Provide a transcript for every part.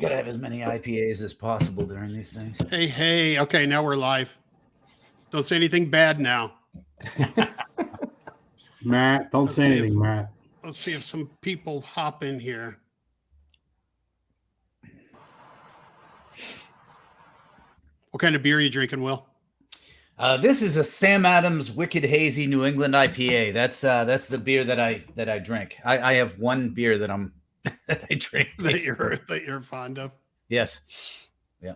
gotta have as many IPAs as possible during these things. Hey. Okay, now we're live. Don't say anything bad now. Matt, don't say anything, Matt. Let's see if some people hop in here. What kind of beer are you drinking, Will? This is a Sam Adams Wicked Hazy New England IPA. That's the beer that I drink. I have one beer that I drink that you're fond of. Yes. Yeah.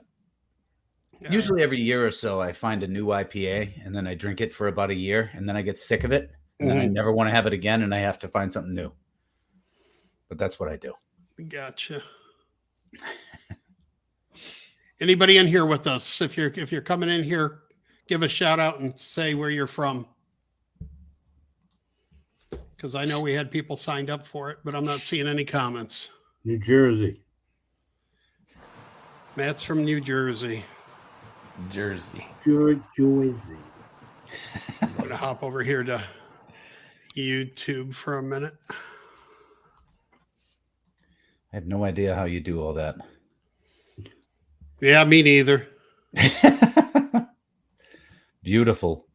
Usually every year or so I find a new IPA and then I drink it for about a year and then I get sick of it and then I never want to have it again and I have to find something new. But that's what I do. Gotcha. Anybody in here with us? If you're coming in here, give a shout out and say where you're from. Because I know we had people signed up for it, but I'm not seeing any comments. New Jersey. Matt's from New Jersey. Jersey. I'm going to hop over here to YouTube for a minute. I have no idea how you do all that. Yeah, me neither. Beautiful.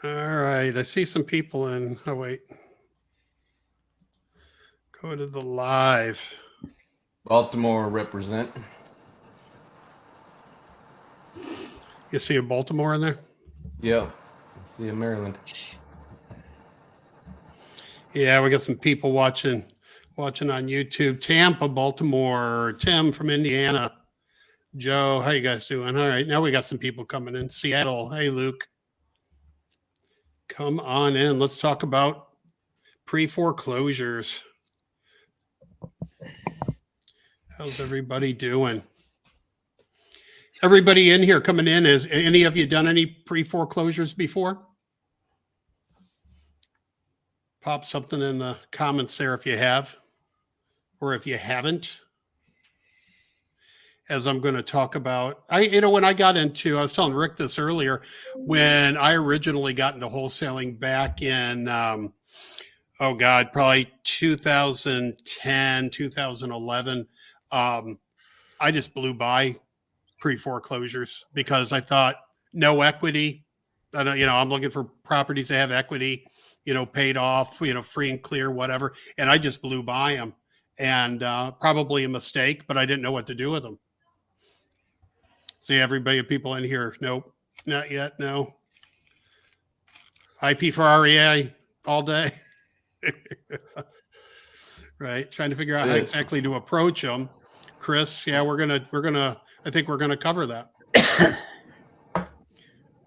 All right. I see some people in. Oh, wait. Go to the live. Baltimore represent. You see a Baltimore in there? Yeah. I see a Maryland. Yeah, we got some people watching on YouTube. Tampa, Baltimore. Tim from Indiana. Joe, how you guys doing? All right, now we got some people coming in. Seattle. Hey, Luke. Come on in. Let's talk about pre-foreclosures. How's everybody doing? Everybody in here coming in, has any of you done any pre-foreclosures before? Pop something in the comments there if you have, or if you haven't. As I'm going to talk about, when I was telling Rick this earlier, when I originally got into wholesaling back in, probably 2010, 2011, I just blew by pre-foreclosures because I thought no equity. I'm looking for properties that have equity, paid off, free and clear, whatever. And I just blew by them, and probably a mistake, but I didn't know what to do with them. See, people in here. Nope, not yet. No. IP for REA all day. Right. Trying to figure out how exactly to approach them. Chris, yeah, I think we're going to cover that.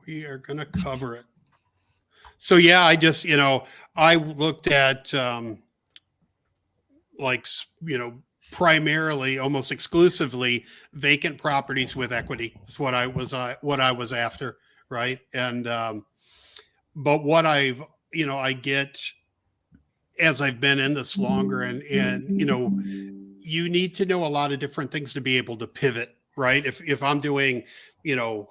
We are going to cover it. So yeah, I just, I looked at, primarily, almost exclusively vacant properties with equity. That's what I was after. Right. And, but what I get as I've been in this longer and, you need to know a lot of different things to be able to pivot, right? If I'm doing,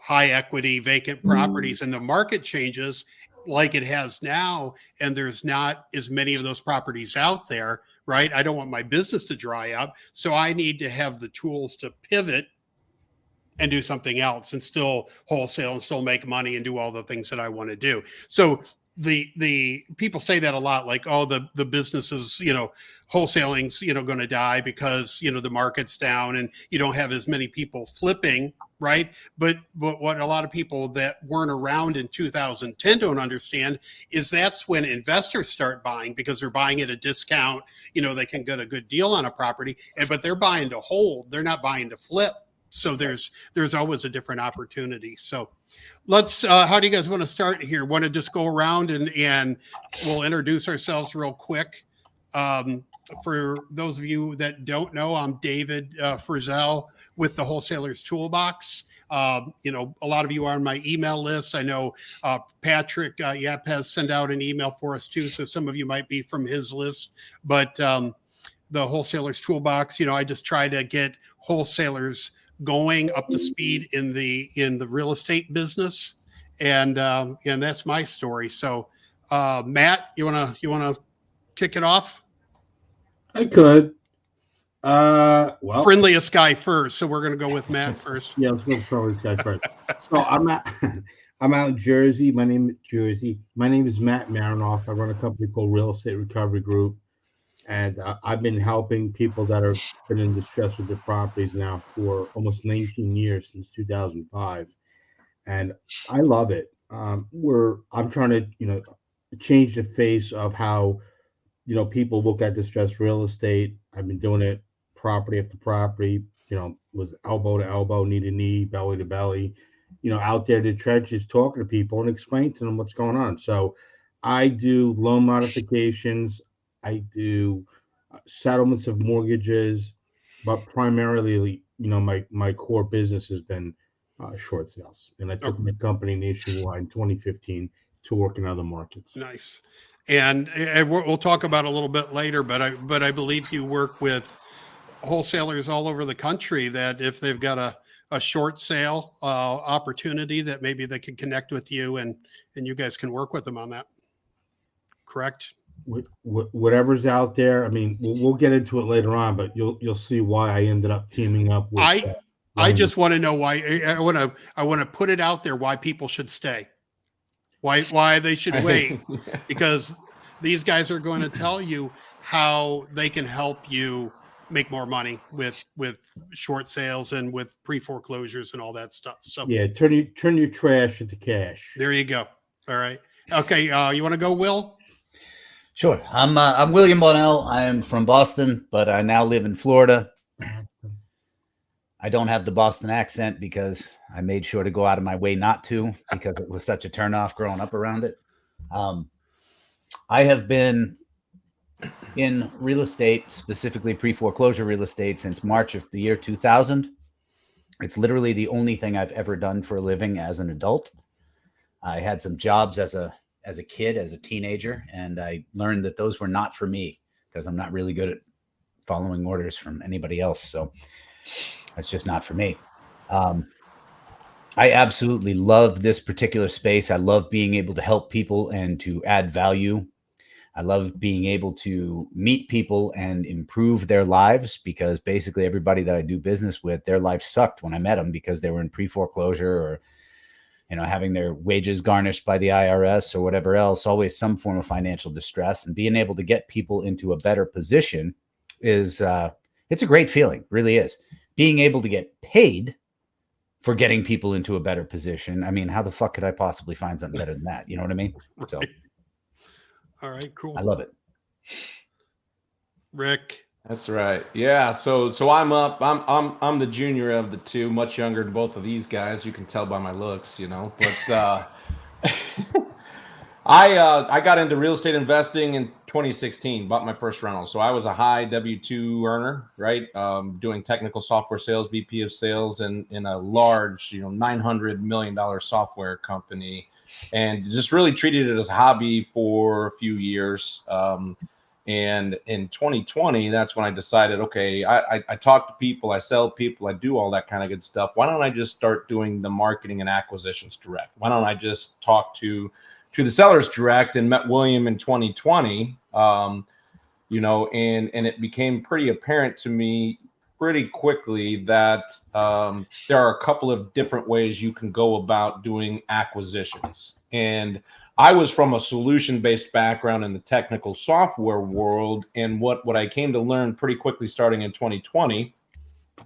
high equity vacant properties and the market changes like it has now, and there's not as many of those properties out there, right? I don't want my business to dry up. So I need to have the tools to pivot and do something else and still wholesale and still make money and do all the things that I want to do. So the people say that a lot, like, oh, the businesses, wholesaling's, going to die because, the market's down and you don't have as many people flipping. Right. But what a lot of people that weren't around in 2010 don't understand is that's when investors start buying because they're buying at a discount. They can get a good deal on a property, but they're buying to hold. They're not buying to flip. So there's always a different opportunity. So let's, how do you guys want to start here? Want to just go around and we'll introduce ourselves real quick. For those of you that don't know, I'm David Frizzell with the Wholesalers Toolbox. A lot of you are on my email list. I know Patrick Yapez sent out an email for us too, so some of you might be from his list. But the Wholesalers Toolbox, I just try to get wholesalers going up to speed in the real estate business, and that's my story. So, Matt, you wanna kick it off? I could. Well, Friendliest guy first, so we're going to go with Matt first. yeah, let's go with this guy first. So I'm at I'm out in Jersey. My name is Matt Marinoff. I run a company called Real Estate Recovery Group, and I've been helping people that are been in distress with their properties now for almost 19 years, since 2005, and I love it. I'm trying to change the face of how people look at distressed real estate. I've been doing it property after property, was elbow to elbow, knee to knee, belly to belly, out there in the trenches talking to people and explaining to them what's going on. So I do loan modifications, I do settlements of mortgages, but primarily, my core business has been short sales. And I took my company nationwide in 2015 to work in other markets. Nice. And we'll talk about it a little bit later, but I believe you work with wholesalers all over the country that if they've got a short sale opportunity, that maybe they can connect with you and you guys can work with them on that. Correct? Whatever's out there. I mean, we'll get into it later on, but you'll see why I ended up teaming up with. I just want to know why. I want to put it out there why people should stay. Why they should wait, because these guys are going to tell you how they can help you make more money with short sales and with pre-foreclosures and all that stuff. So yeah, turn your trash into cash. there you go. All right. Okay. You want to go, Will? Sure. I'm William Bonnell. I am from Boston, but I now live in Florida. I don't have the Boston accent because I made sure to go out of my way not to, because it was such a turnoff growing up around it. I have been in real estate, specifically pre-foreclosure real estate, since March of the year 2000. It's literally the only thing I've ever done for a living as an adult. I had some jobs as a kid, as a teenager, and I learned that those were not for me because I'm not really good at following orders from anybody else. So that's just not for me. I absolutely love this particular space. I love being able to help people and to add value. I love being able to meet people and improve their lives, because basically everybody that I do business with, their life sucked when I met them because they were in pre-foreclosure or, having their wages garnished by the IRS or whatever else, always some form of financial distress. And being able to get people into a better position is, it's a great feeling, really is. Being able to get paid for getting people into a better position. I mean, how the fuck could I possibly find something better than that? You know what I mean? Right. So, all right, cool. I love it. Rick. That's right. Yeah. So I'm up. I'm the junior of the two, much younger than both of these guys. You can tell by my looks, But I got into real estate investing in 2016. Bought my first rental. So I was a high W-2 earner, right? Doing technical software sales, VP of sales, in a large, $900 million software company, and just really treated it as a hobby for a few years. And in 2020, that's when I decided, okay, I talk to people, I sell people, I do all that kind of good stuff. Why don't I just start doing the marketing and acquisitions direct? Why don't I just talk to the sellers direct? And met William in 2020, and it became pretty apparent to me pretty quickly that there are a couple of different ways you can go about doing acquisitions. And I was from a solution-based background in the technical software world. And what I came to learn pretty quickly starting in 2020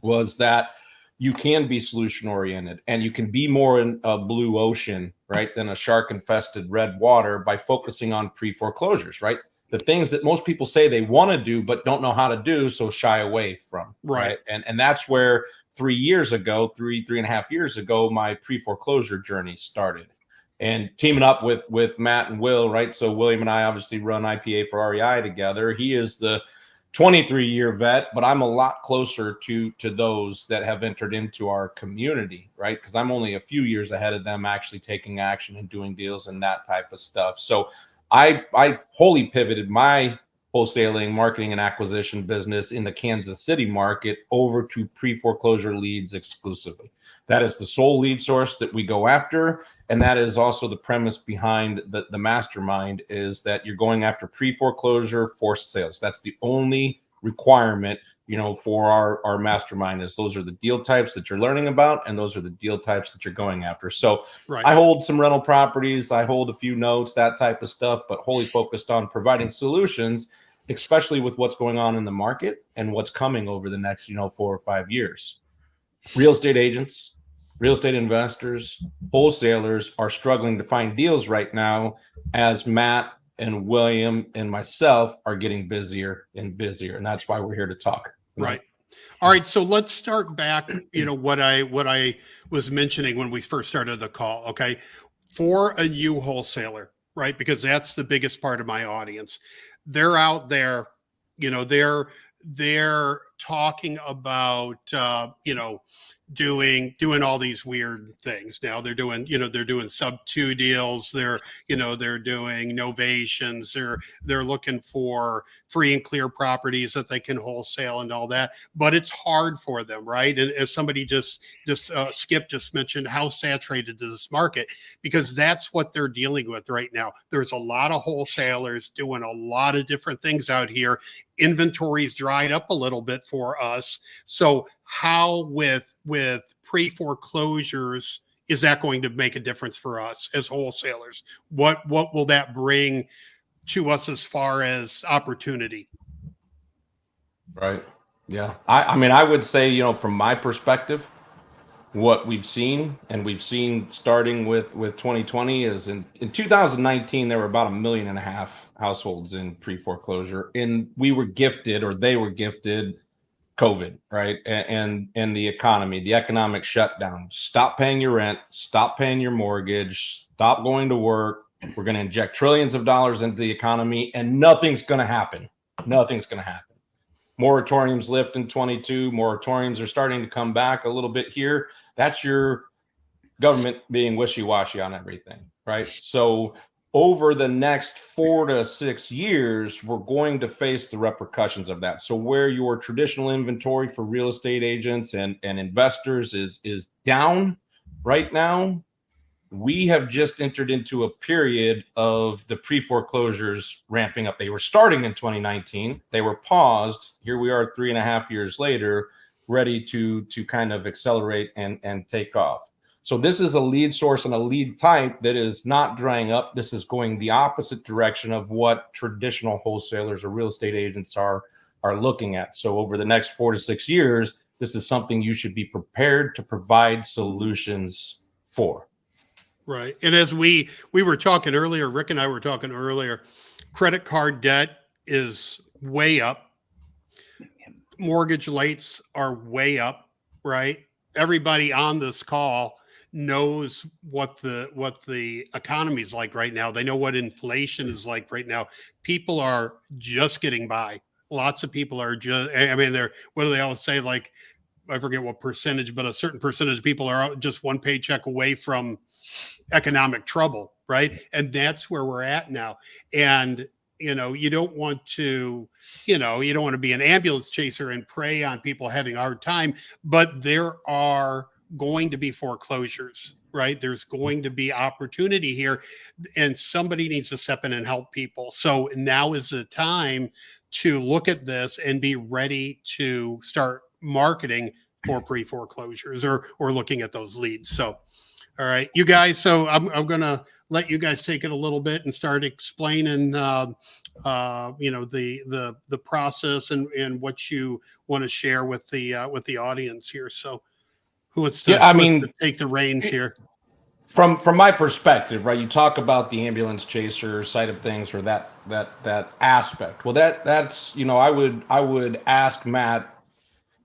was that you can be solution-oriented and you can be more in a blue ocean, right, than a shark-infested red water by focusing on pre-foreclosures, right? The things that most people say they want to do but don't know how to do, so shy away from, right? And that's where 3 and a half years ago, my pre-foreclosure journey started. And teaming up with Matt and Will, right? So William and I obviously run IPA for REI together. He is the 23-year vet, but I'm a lot closer to those that have entered into our community, right? Because I'm only a few years ahead of them actually taking action and doing deals and that type of stuff. So I wholly pivoted my wholesaling, marketing, and acquisition business in the Kansas City market over to pre-foreclosure leads exclusively. That is the sole lead source that we go after. And that is also the premise behind the mastermind, is that you're going after pre-foreclosure forced sales. That's the only requirement for our mastermind is those are the deal types that you're learning about, and those are the deal types that you're going after. So Right. I hold some rental properties, I hold a few notes, that type of stuff, but wholly focused on providing solutions, especially with what's going on in the market and what's coming over the next 4 or 5 years. Real estate agents, real estate investors, wholesalers are struggling to find deals right now, as Matt and William and myself are getting busier and busier. And that's why we're here to talk. Right. All right. So let's start back, what I was mentioning when we first started the call. Okay. For a new wholesaler, right? Because that's the biggest part of my audience. They're out there, they're talking about, doing all these weird things. Now they're doing sub 2 deals. They're doing novations. They're looking for free and clear properties that they can wholesale and all that, but it's hard for them, right? And as somebody Skip just mentioned, how saturated is this market, because that's what they're dealing with right now. There's a lot of wholesalers doing a lot of different things out here. Inventory's dried up a little bit for us. So how with pre-foreclosures is that going to make a difference for us as wholesalers? What will that bring to us as far as opportunity? Right. Yeah. I mean, I would say, from my perspective, what we've seen starting with 2020 is in 2019, there were about 1.5 million households in pre-foreclosure, and we were gifted, or they were gifted, COVID, right? And the economy, the economic shutdown. Stop paying your rent, stop paying your mortgage, stop going to work. We're going to inject trillions of dollars into the economy, and nothing's going to happen. Nothing's going to happen. Moratoriums lift in 22. Moratoriums are starting to come back a little bit here. That's your government being wishy-washy on everything, right? So over the next 4 to 6 years, we're going to face the repercussions of that. So where your traditional inventory for real estate agents and investors is down right now, we have just entered into a period of the pre-foreclosures ramping up. They were starting in 2019. They were paused. Here we are 3.5 years later, ready to kind of accelerate and take off. So this is a lead source and a lead type that is not drying up. This is going the opposite direction of what traditional wholesalers or real estate agents are looking at. So over the next 4 to 6 years, this is something you should be prepared to provide solutions for. Right. And as we were talking earlier, Rick and I were talking earlier, credit card debt is way up. Mortgage rates are way up, right? Everybody on this call knows what the economy is like right now. They know what inflation is like right now. People are just getting by. Lots of people are what do they always say? Like, I forget what percentage, but a certain percentage of people are just one paycheck away from economic trouble, right? And that's where we're at now. And you don't want to be an ambulance chaser and prey on people having a hard time, but there are going to be foreclosures, right? There's going to be opportunity here, and somebody needs to step in and help people. So now is the time to look at this and be ready to start marketing for pre-foreclosures or looking at those leads. So all right, you guys. So I'm going to let you guys take it a little bit and start explaining, the process and what you want to share with the audience here. So who wants to take the reins here? From my perspective, right? You talk about the ambulance chaser side of things, or that aspect. Well, that's I would ask Matt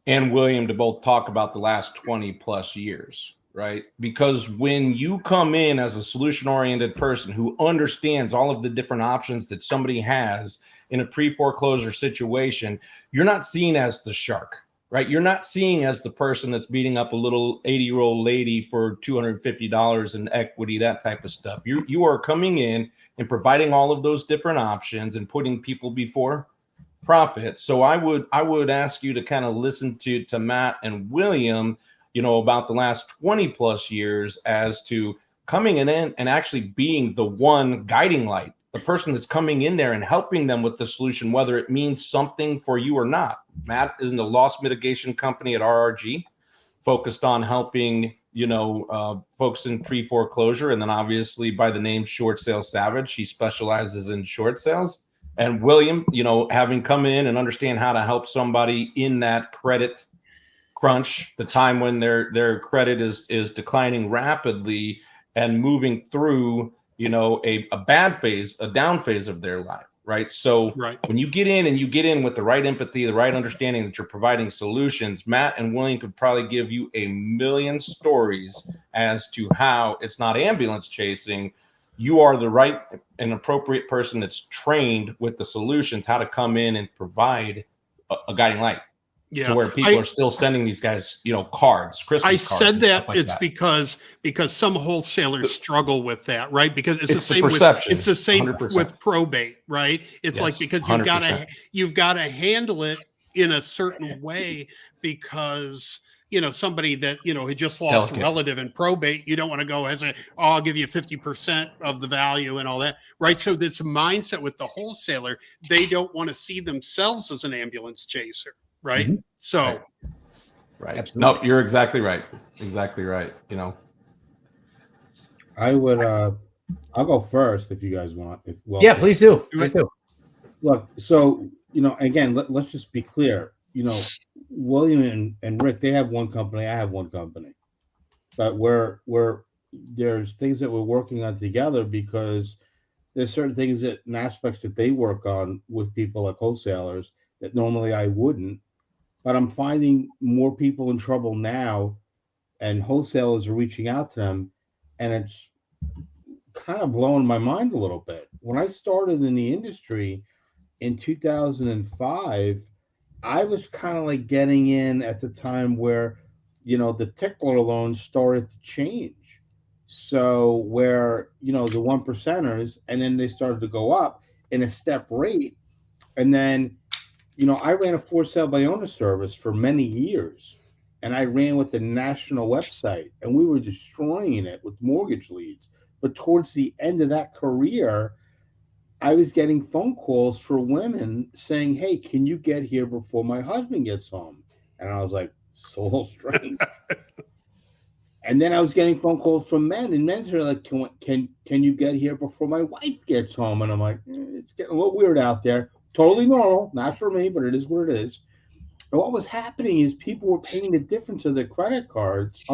and William to both talk about the last 20 plus years, right? Because when you come in as a solution-oriented person who understands all of the different options that somebody has in a pre-foreclosure situation, you're not seen as the shark, right? You're not seen as the person that's beating up a little 80-year-old lady for $250 in equity, that type of stuff. You are coming in and providing all of those different options and putting people before profit. So I would ask you to kind of listen to Matt and William, about the last 20 plus years as to coming in and actually being the one guiding light the person that's coming in there and helping them with the solution, whether it means something for you or not. Matt is in the loss mitigation company at RRG, focused on helping, folks in pre-foreclosure. And then obviously by the name Short Sale Savage, he specializes in short sales. And William, having come in and understand how to help somebody in that credit crunch, the time when their credit is declining rapidly and moving through, a bad phase, a down phase of their life, right? So when you get in with the right empathy, the right understanding that you're providing solutions, Matt and William could probably give you a million stories as to how it's not ambulance chasing. You are the right and appropriate person that's trained with the solutions, how to come in and provide a guiding light. Yeah, to where people are still sending these guys, cards, Christmas I cards. said that Like it's that. because some wholesalers struggle with that, right? Because it's the same perception. it's the same 100%. with probate, right? It's like because you've 100%. got to handle it in a certain way because somebody that had just lost Delicate. a relative in probate, you don't want to go as I'll give you 50% of the value and all that, right? So this mindset with the wholesaler, they don't want to see themselves as an ambulance chaser, right? Mm-hmm. So right. Absolutely. No, you're exactly right. Exactly right. I would I'll go first if you guys want. Yeah, please do. Please do. Look, so again, let's just be clear. William and Rick, they have one company, I have one company. But there's things that we're working on together because there's certain things and aspects that they work on with people like wholesalers that normally I wouldn't. But I'm finding more people in trouble now, and wholesalers are reaching out to them, and it's kind of blowing my mind a little bit. When I started in the industry in 2005, I was kind of like getting in at the time where, the tickler loans started to change. So where, the one percenters, and then they started to go up in a step rate. And then, I ran a for sale by owner service for many years. And I ran with the national website, and we were destroying it with mortgage leads. But towards the end of that career, I was getting phone calls for women saying, "Hey, can you get here before my husband gets home?" And I was like, "So strange." And then I was getting phone calls from men, and men are like, "Can you get here before my wife gets home?" And I'm like, "It's getting a little weird out there. Totally normal, not for me, but it is what it is." And what was happening is people were paying the difference of their credit cards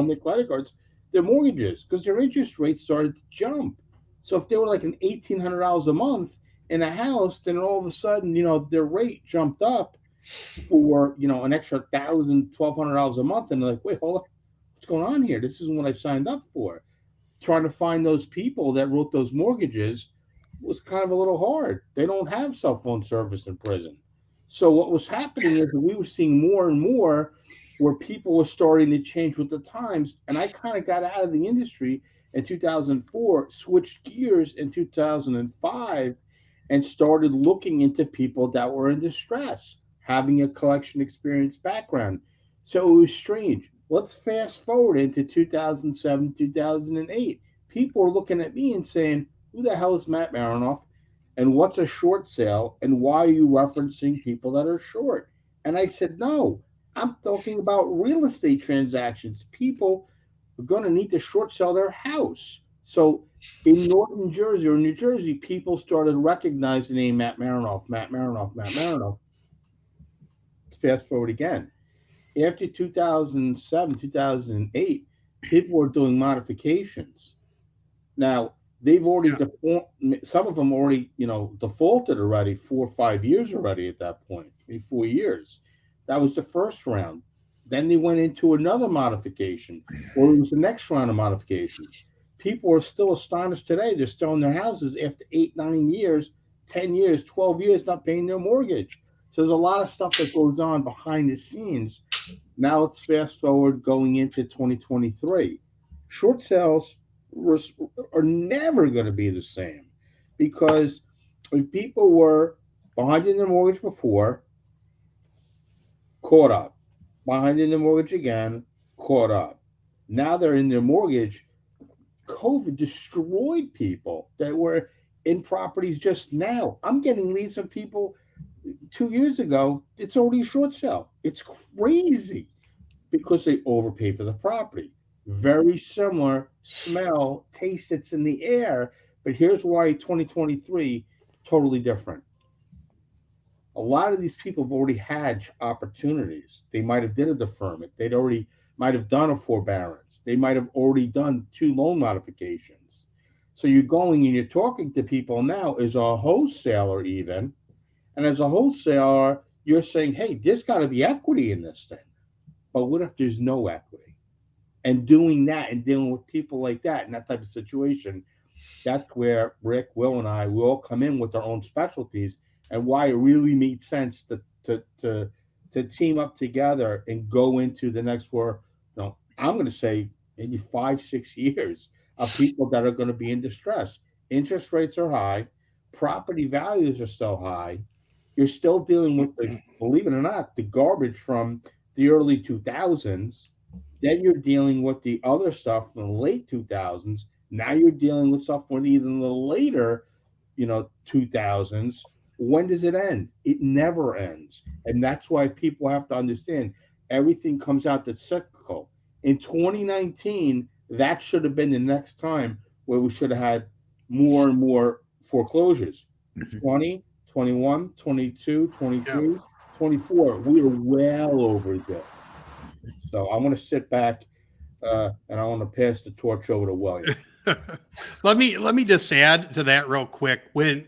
their mortgages, because their interest rates started to jump. So if they were like an $1,800 a month in a house, then all of a sudden, their rate jumped up for an extra $1,000, $1,200 a month, and they're like, "Wait, hold on, what's going on here? This isn't what I signed up for." Trying to find those people that wrote those mortgages was kind of a little hard. They don't have cell phone service in prison. So what was happening is we were seeing more and more where people were starting to change with the times. And I kind of got out of the industry in 2004, switched gears in 2005, and started looking into people that were in distress, having a collection experience background. So it was strange. Let's fast forward into 2007, 2008. People are looking at me and saying, "Who the hell is Matt Marinoff? And what's a short sale? And why are you referencing people that are short?" And I said, "No, I'm talking about real estate transactions. People are going to need to short sell their house." So in Northern Jersey or New Jersey, people started recognizing the name Matt Marinoff, Matt Marinoff, Matt Marinoff. Fast forward again. After 2007, 2008, people were doing modifications. Now, they've already some of them already, defaulted already 4 or 5 years already at that point, maybe 4 years. That was the first round. Then they went into another modification, or it was the next round of modifications. People are still astonished today. They're still in their houses after 8, 9 years, 10 years, 12 years, not paying their mortgage. So there's a lot of stuff that goes on behind the scenes. Now let's fast forward going into 2023. Short sales are never going to be the same, because if people were behind in their mortgage before, caught up, behind in their mortgage again, caught up. Now they're in their mortgage. COVID destroyed people that were in properties just now. I'm getting leads from people 2 years ago. It's already a short sale. It's crazy because they overpay for the property. Very similar smell, taste that's in the air. But here's why 2023 totally different. A lot of these people have already had opportunities. They might have did a deferment. They'd already might have done a forbearance. They might have already done 2 loan modifications. So you're going and you're talking to people now as a wholesaler even. And as a wholesaler, you're saying, hey, there's got to be equity in this thing. But what if there's no equity? And doing that and dealing with people like that in that type of situation, that's where Rick, Will, and I, we all come in with our own specialties and why it really made sense to team up together and go into the next I'm going to say maybe 5-6 years of people that are going to be in distress. Interest rates are high, property values are still high. You're still dealing with believe it or not, the garbage from the early 2000s. Then you're dealing with the other stuff from the late 2000s. Now you're dealing with stuff from even the later, 2000s. When does it end? It never ends. And that's why people have to understand everything comes out that's cyclical. In 2019, that should have been the next time where we should have had more and more foreclosures. 20, 21, 22, 23, 24. We are well overdue. So I want to sit back and I want to pass the torch over to William. Let me just add to that real quick. When,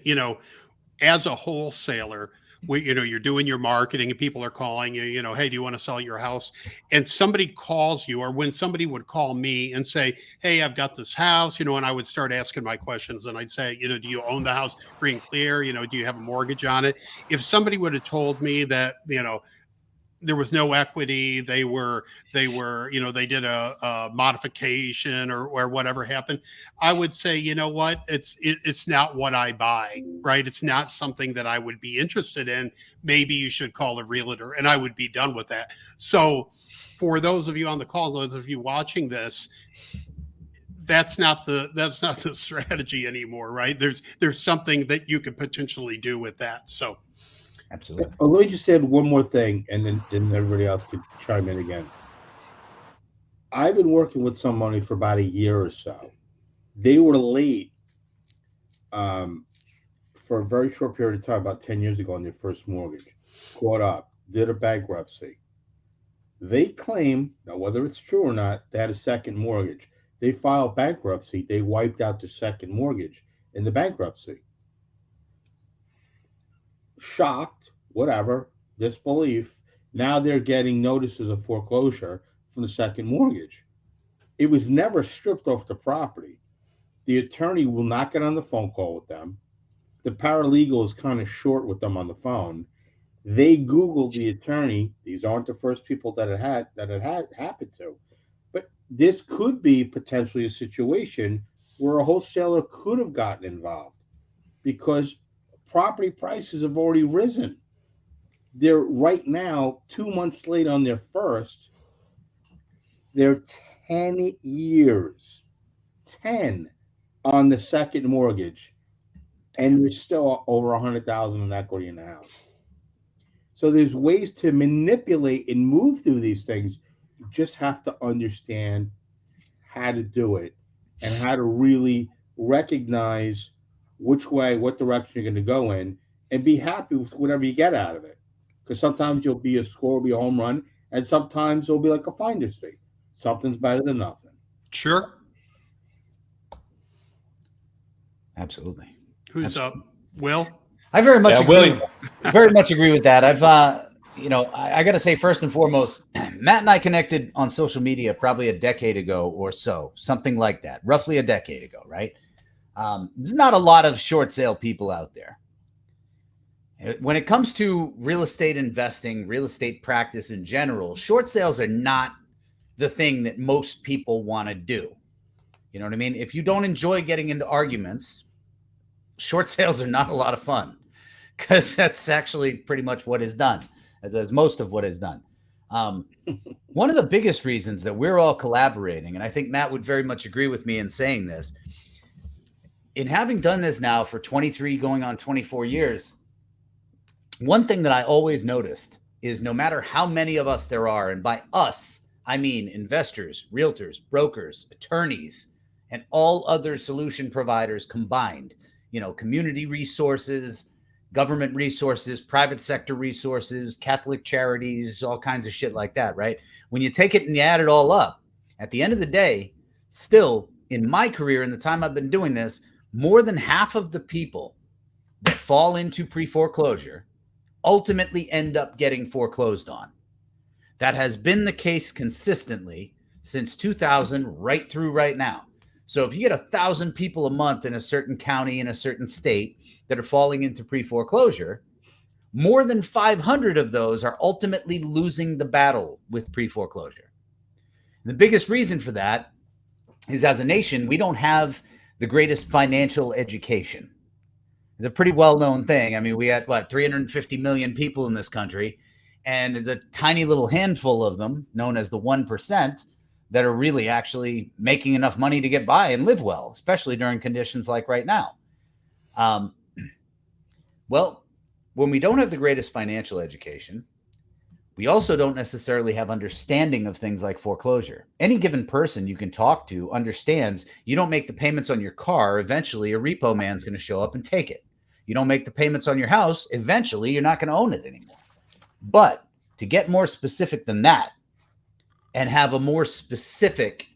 as a wholesaler, you're doing your marketing and people are calling you, hey, do you want to sell your house? And somebody calls you, or when somebody would call me and say, hey, I've got this house, and I would start asking my questions and I'd say, do you own the house free and clear? Do you have a mortgage on it? If somebody would have told me that, there was no equity, they did a modification or whatever happened, I would say, you know what, it's not what I buy, right? It's not something that I would be interested in. Maybe you should call a realtor, and I would be done with that. So for those of you on the call, those of you watching this, that's not the strategy anymore, right? There's something that you could potentially do with that. So Absolutely. Let me just add one more thing, and then everybody else could chime in again. I've been working with somebody for about a year or so. They were late for a very short period of time, about 10 years ago, on their first mortgage. Caught up, did a bankruptcy. They claim, now whether it's true or not, they had a second mortgage. They filed bankruptcy. They wiped out the second mortgage in the bankruptcy. Shocked, whatever, disbelief. Now they're getting notices of foreclosure from the second mortgage. It was never stripped off the property. The attorney will not get on the phone call with them. The paralegal is kind of short with them on the phone. They Googled the attorney. These aren't the first people that it had happened to. But this could be potentially a situation where a wholesaler could have gotten involved because property prices have already risen. They're right now 2 months late on their first. They're 10 years, 10 on the second mortgage, and there's still over 100,000 in equity in the house. So there's ways to manipulate and move through these things. You just have to understand how to do it and how to really recognize which way, what direction you're going to go in, and be happy with whatever you get out of it. Because sometimes you'll be a score, be a home run, and sometimes it'll be like a finder's fee. Something's better than nothing. sure. Absolutely. Who's up? Will? I very much William. very much agree with that. I've I got to say, first and foremost, Matt and I connected on social media probably a decade ago or so, something like that, roughly a decade ago, right? There's not a lot of short sale people out there. When it comes to real estate investing, real estate practice in general, short sales are not the thing that most people want to do. You know what I mean? If you don't enjoy getting into arguments, short sales are not a lot of fun, because that's actually pretty much what is done, as most of what is done. One of the biggest reasons that we're all collaborating, and I think Matt would very much agree with me in saying this, in having done this now for 23 going on 24 years, one thing that I always noticed is no matter how many of us there are, and by us, I mean investors, realtors, brokers, attorneys, and all other solution providers combined, community resources, government resources, private sector resources, Catholic charities, all kinds of shit like that, right? When you take it and you add it all up, at the end of the day, still in my career, in the time I've been doing this, more than half of the people that fall into pre-foreclosure ultimately end up getting foreclosed on. That has been the case consistently since 2000 right through right now. So if you get 1,000 people a month in a certain county, in a certain state that are falling into pre-foreclosure, more than 500 of those are ultimately losing the battle with pre-foreclosure. The biggest reason for that is, as a nation, we don't have the greatest financial education. It's a pretty well-known thing. I mean, we had 350 million people in this country, and there's a tiny little handful of them, known as the 1%, that are really actually making enough money to get by and live well, especially during conditions like right now. Well, when we don't have the greatest financial education, we also don't necessarily have understanding of things like foreclosure. Any given person you can talk to understands you don't make the payments on your car, eventually a repo man's going to show up and take it. You don't make the payments on your house, eventually you're not going to own it anymore. But to get more specific than that and have a more specific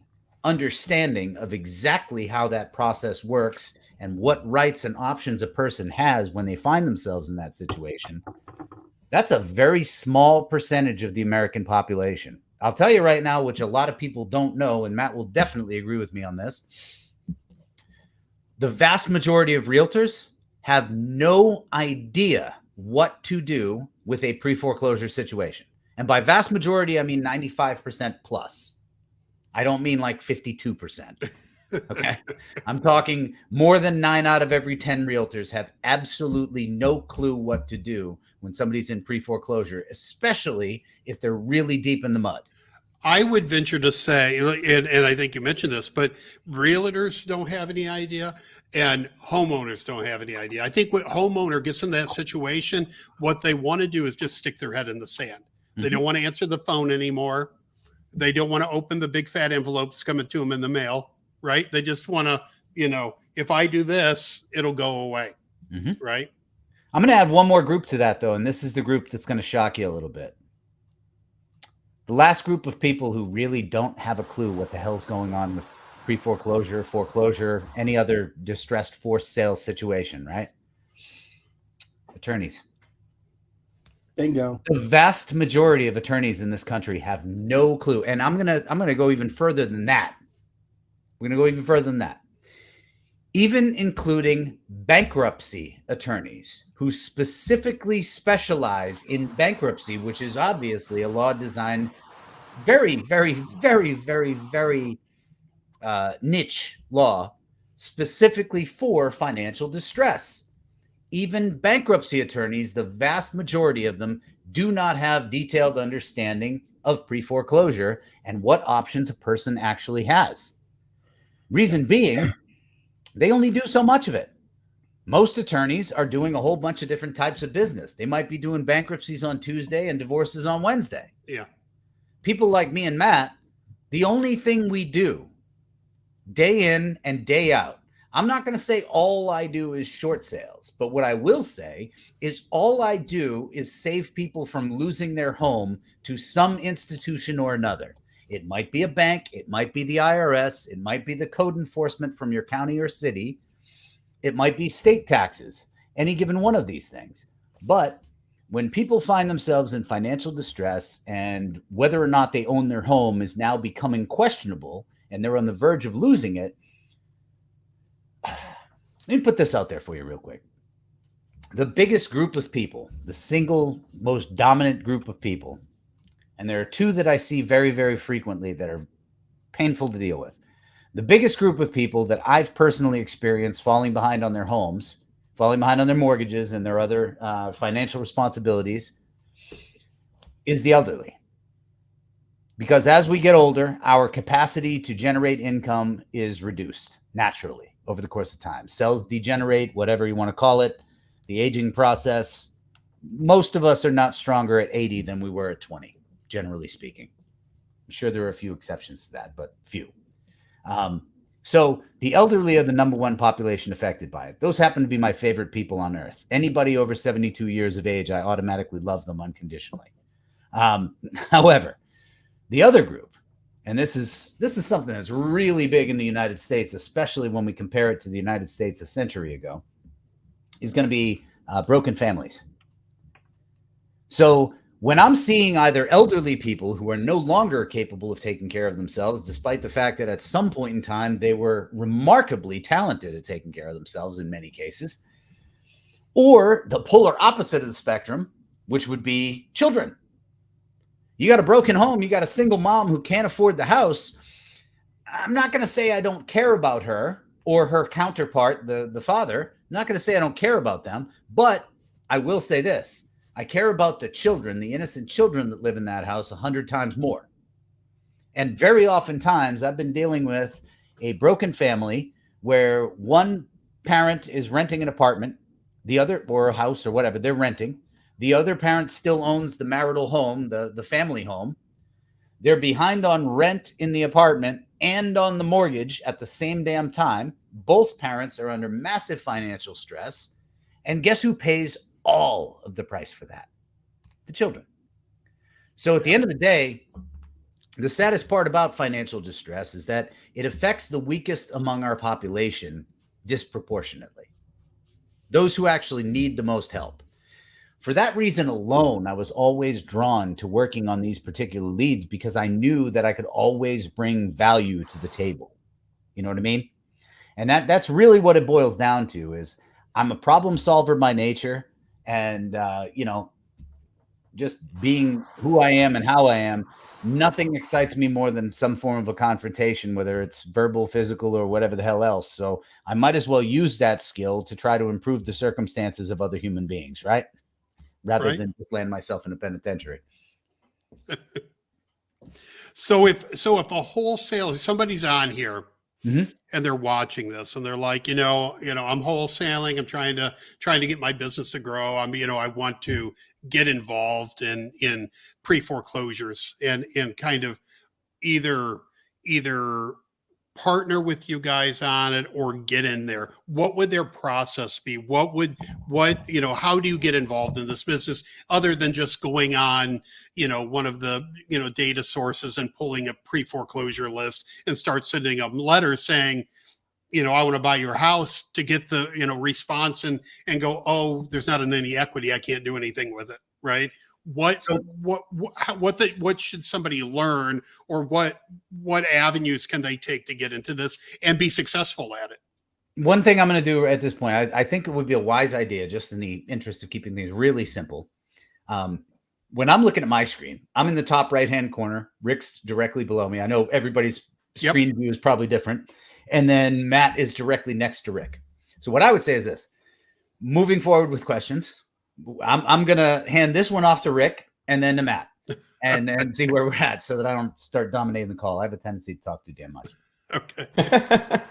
understanding of exactly how that process works and what rights and options a person has when they find themselves in that situation, that's a very small percentage of the American population. I'll tell you right now, which a lot of people don't know, and Matt will definitely agree with me on this. The vast majority of realtors have no idea what to do with a pre-foreclosure situation. And by vast majority, I mean 95% plus. I don't mean like 52%. Okay. I'm talking more than 9 out of every 10 realtors have absolutely no clue what to do when somebody's in pre-foreclosure, especially if they're really deep in the mud. I would venture to say, and I think you mentioned this, but realtors don't have any idea and homeowners don't have any idea. I think when homeowner gets in that situation, what they want to do is just stick their head in the sand. They don't want to answer the phone anymore. They don't want to open the big fat envelopes coming to them in the mail, right? They just want to, if I do this, it'll go away, right? I'm going to add one more group to that, though, and this is the group that's going to shock you a little bit. The last group of people who really don't have a clue what the hell's going on with pre-foreclosure, foreclosure, any other distressed forced sales situation, right? Attorneys. Bingo. The vast majority of attorneys in this country have no clue. And I'm gonna go even further than that. We're gonna go even further than that. Even including bankruptcy attorneys who specifically specialize in bankruptcy, which is obviously a law designed very, very, very, very, very niche law, specifically for financial distress. Even bankruptcy attorneys, the vast majority of them, do not have detailed understanding of pre-foreclosure and what options a person actually has. Reason being, they only do so much of it. Most attorneys are doing a whole bunch of different types of business. They might be doing bankruptcies on Tuesday and divorces on Wednesday. Yeah. People like me and Matt, the only thing we do day in and day out, I'm not going to say all I do is short sales, but what I will say is all I do is save people from losing their home to some institution or another. It might be a bank. It might be the IRS. It might be the code enforcement from your county or city. It might be state taxes, any given one of these things. But when people find themselves in financial distress and whether or not they own their home is now becoming questionable and they're on the verge of losing it, let me put this out there for you real quick. The biggest group of people, the single most dominant group of people, and there are two that I see very, very frequently that are painful to deal with. The biggest group of people that I've personally experienced falling behind on their homes, falling behind on their mortgages and their other financial responsibilities is the elderly. Because as we get older, our capacity to generate income is reduced naturally over the course of time. Cells degenerate, whatever you want to call it, the aging process. Most of us are not stronger at 80 than we were at 20, generally speaking. I'm sure there are a few exceptions to that, but few. So the elderly are the number one population affected by it. Those happen to be my favorite people on earth. Anybody over 72 years of age, I automatically love them unconditionally. However, the other group, and this is something that's really big in the United States, especially when we compare it to the United States a century ago, is going to be broken families. So when I'm seeing either elderly people who are no longer capable of taking care of themselves, despite the fact that at some point in time they were remarkably talented at taking care of themselves in many cases, or the polar opposite of the spectrum, which would be children. You got a broken home, you got a single mom who can't afford the house. I'm not going to say I don't care about her or her counterpart, the father. I'm not going to say I don't care about them, but I will say this. I care about the children, the innocent children that live in that house 100 times more. And very oftentimes I've been dealing with a broken family where one parent is renting an apartment, the other, or a house or whatever, they're renting. The other parent still owns the marital home, the family home. They're behind on rent in the apartment and on the mortgage at the same damn time. Both parents are under massive financial stress. And guess who pays all of the price for that? The children. So at the end of the day, the saddest part about financial distress is that it affects the weakest among our population disproportionately. Those who actually need the most help. For that reason alone, I was always drawn to working on these particular leads because I knew that I could always bring value to the table. You know what I mean? And that's really what it boils down to is I'm a problem solver by nature. And, just being who I am and how I am, nothing excites me more than some form of a confrontation, whether it's verbal, physical, or whatever the hell else. So I might as well use that skill to try to improve the circumstances of other human beings, right? Rather than just land myself in a penitentiary. So if a wholesale, somebody's on here Mm-hmm. and they're watching this and they're like, I'm wholesaling. I'm trying to get my business to grow. I want to get involved in pre-foreclosures and kind of either partner with you guys on it or get in there. What would their process be? How do you get involved in this business other than just going on, one of the, data sources and pulling a pre-foreclosure list and start sending them letters saying, I want to buy your house, to get the, response and go, oh, there's not any equity. I can't do anything with it. Right. What should somebody learn, or what avenues can they take to get into this and be successful at it? One thing I'm going to do at this point, I think it would be a wise idea, just in the interest of keeping things really simple. When I'm looking at my screen, I'm in the top right-hand corner. Rick's directly below me. I know everybody's screen view is probably different. And then Matt is directly next to Rick. So what I would say is this: moving forward with questions, I'm going to hand this one off to Rick and then to Matt and see where we're at so that I don't start dominating the call. I have a tendency to talk too damn much. Okay.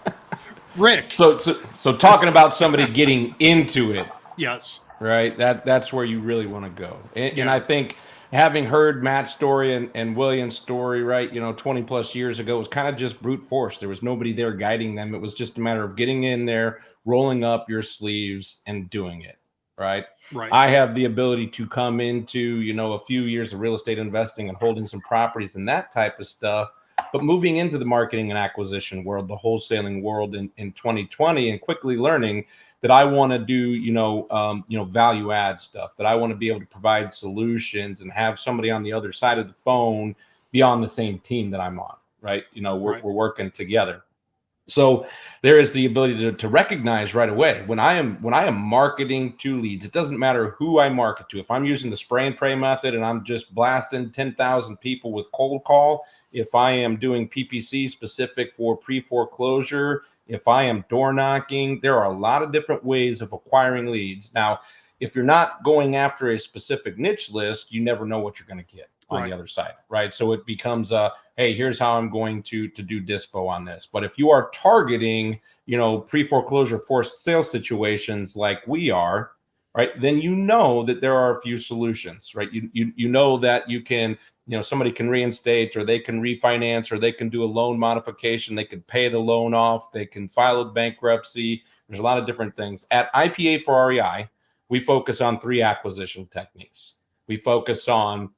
Rick. So talking about somebody getting into it. Yes. Right. That's where you really want to go. And I think having heard Matt's story and William's story, right, 20 plus years ago, was kind of just brute force. There was nobody there guiding them. It was just a matter of getting in there, rolling up your sleeves and doing it. Right. I have the ability to come into, a few years of real estate investing and holding some properties and that type of stuff. But moving into the marketing and acquisition world, the wholesaling world in 2020, and quickly learning that I want to do, value add stuff, that I want to be able to provide solutions and have somebody on the other side of the phone be on the same team that I'm on. Right. We're working together. So there is the ability to recognize right away when I am marketing to leads. It doesn't matter who I market to. If I'm using the spray and pray method and I'm just blasting 10,000 people with cold call, if I am doing PPC specific for pre-foreclosure, if I am door knocking, there are a lot of different ways of acquiring leads. Now, if you're not going after a specific niche list, you never know what you're going to get. on the other side, right? So it becomes hey, here's how I'm going to do dispo on this. But if you are targeting, pre-foreclosure forced sale situations like we are, right, then you know that there are a few solutions, right? You know that you can, somebody can reinstate, or they can refinance, or they can do a loan modification, they can pay the loan off, they can file a bankruptcy. There's a lot of different things. At IPA for REI, we focus on 3 acquisition techniques. We focus on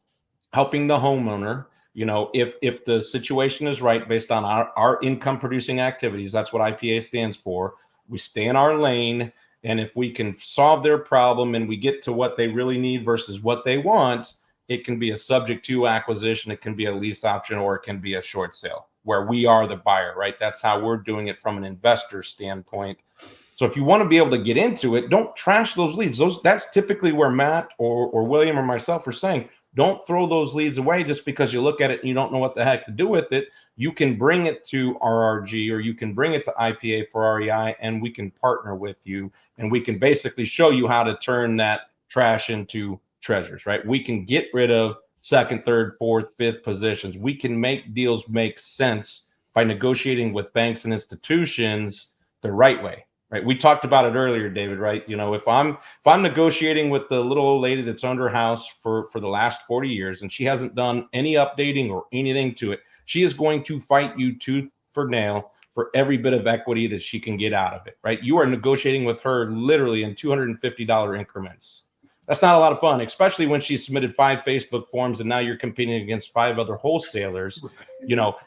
helping the homeowner, if the situation is right based on our income producing activities. That's what IPA stands for. We stay in our lane, and if we can solve their problem and we get to what they really need versus what they want, it can be a subject to acquisition, it can be a lease option, or it can be a short sale where we are the buyer, right? That's how we're doing it from an investor standpoint. So if you want to be able to get into it, don't trash those leads. That's typically where Matt or William or myself are saying, don't throw those leads away just because you look at it and you don't know what the heck to do with it. You can bring it to RRG, or you can bring it to IPA for REI, and we can partner with you, and we can basically show you how to turn that trash into treasures, right? We can get rid of second, third, fourth, fifth positions. We can make deals make sense by negotiating with banks and institutions the right way. Right. We talked about it earlier, David, right? If I'm negotiating with the little old lady that's owned her house for the last 40 years and she hasn't done any updating or anything to it, she is going to fight you tooth for nail for every bit of equity that she can get out of it, right? You are negotiating with her literally in $250 increments. That's not a lot of fun, especially when she submitted 5 Facebook forms and now you're competing against 5 other wholesalers.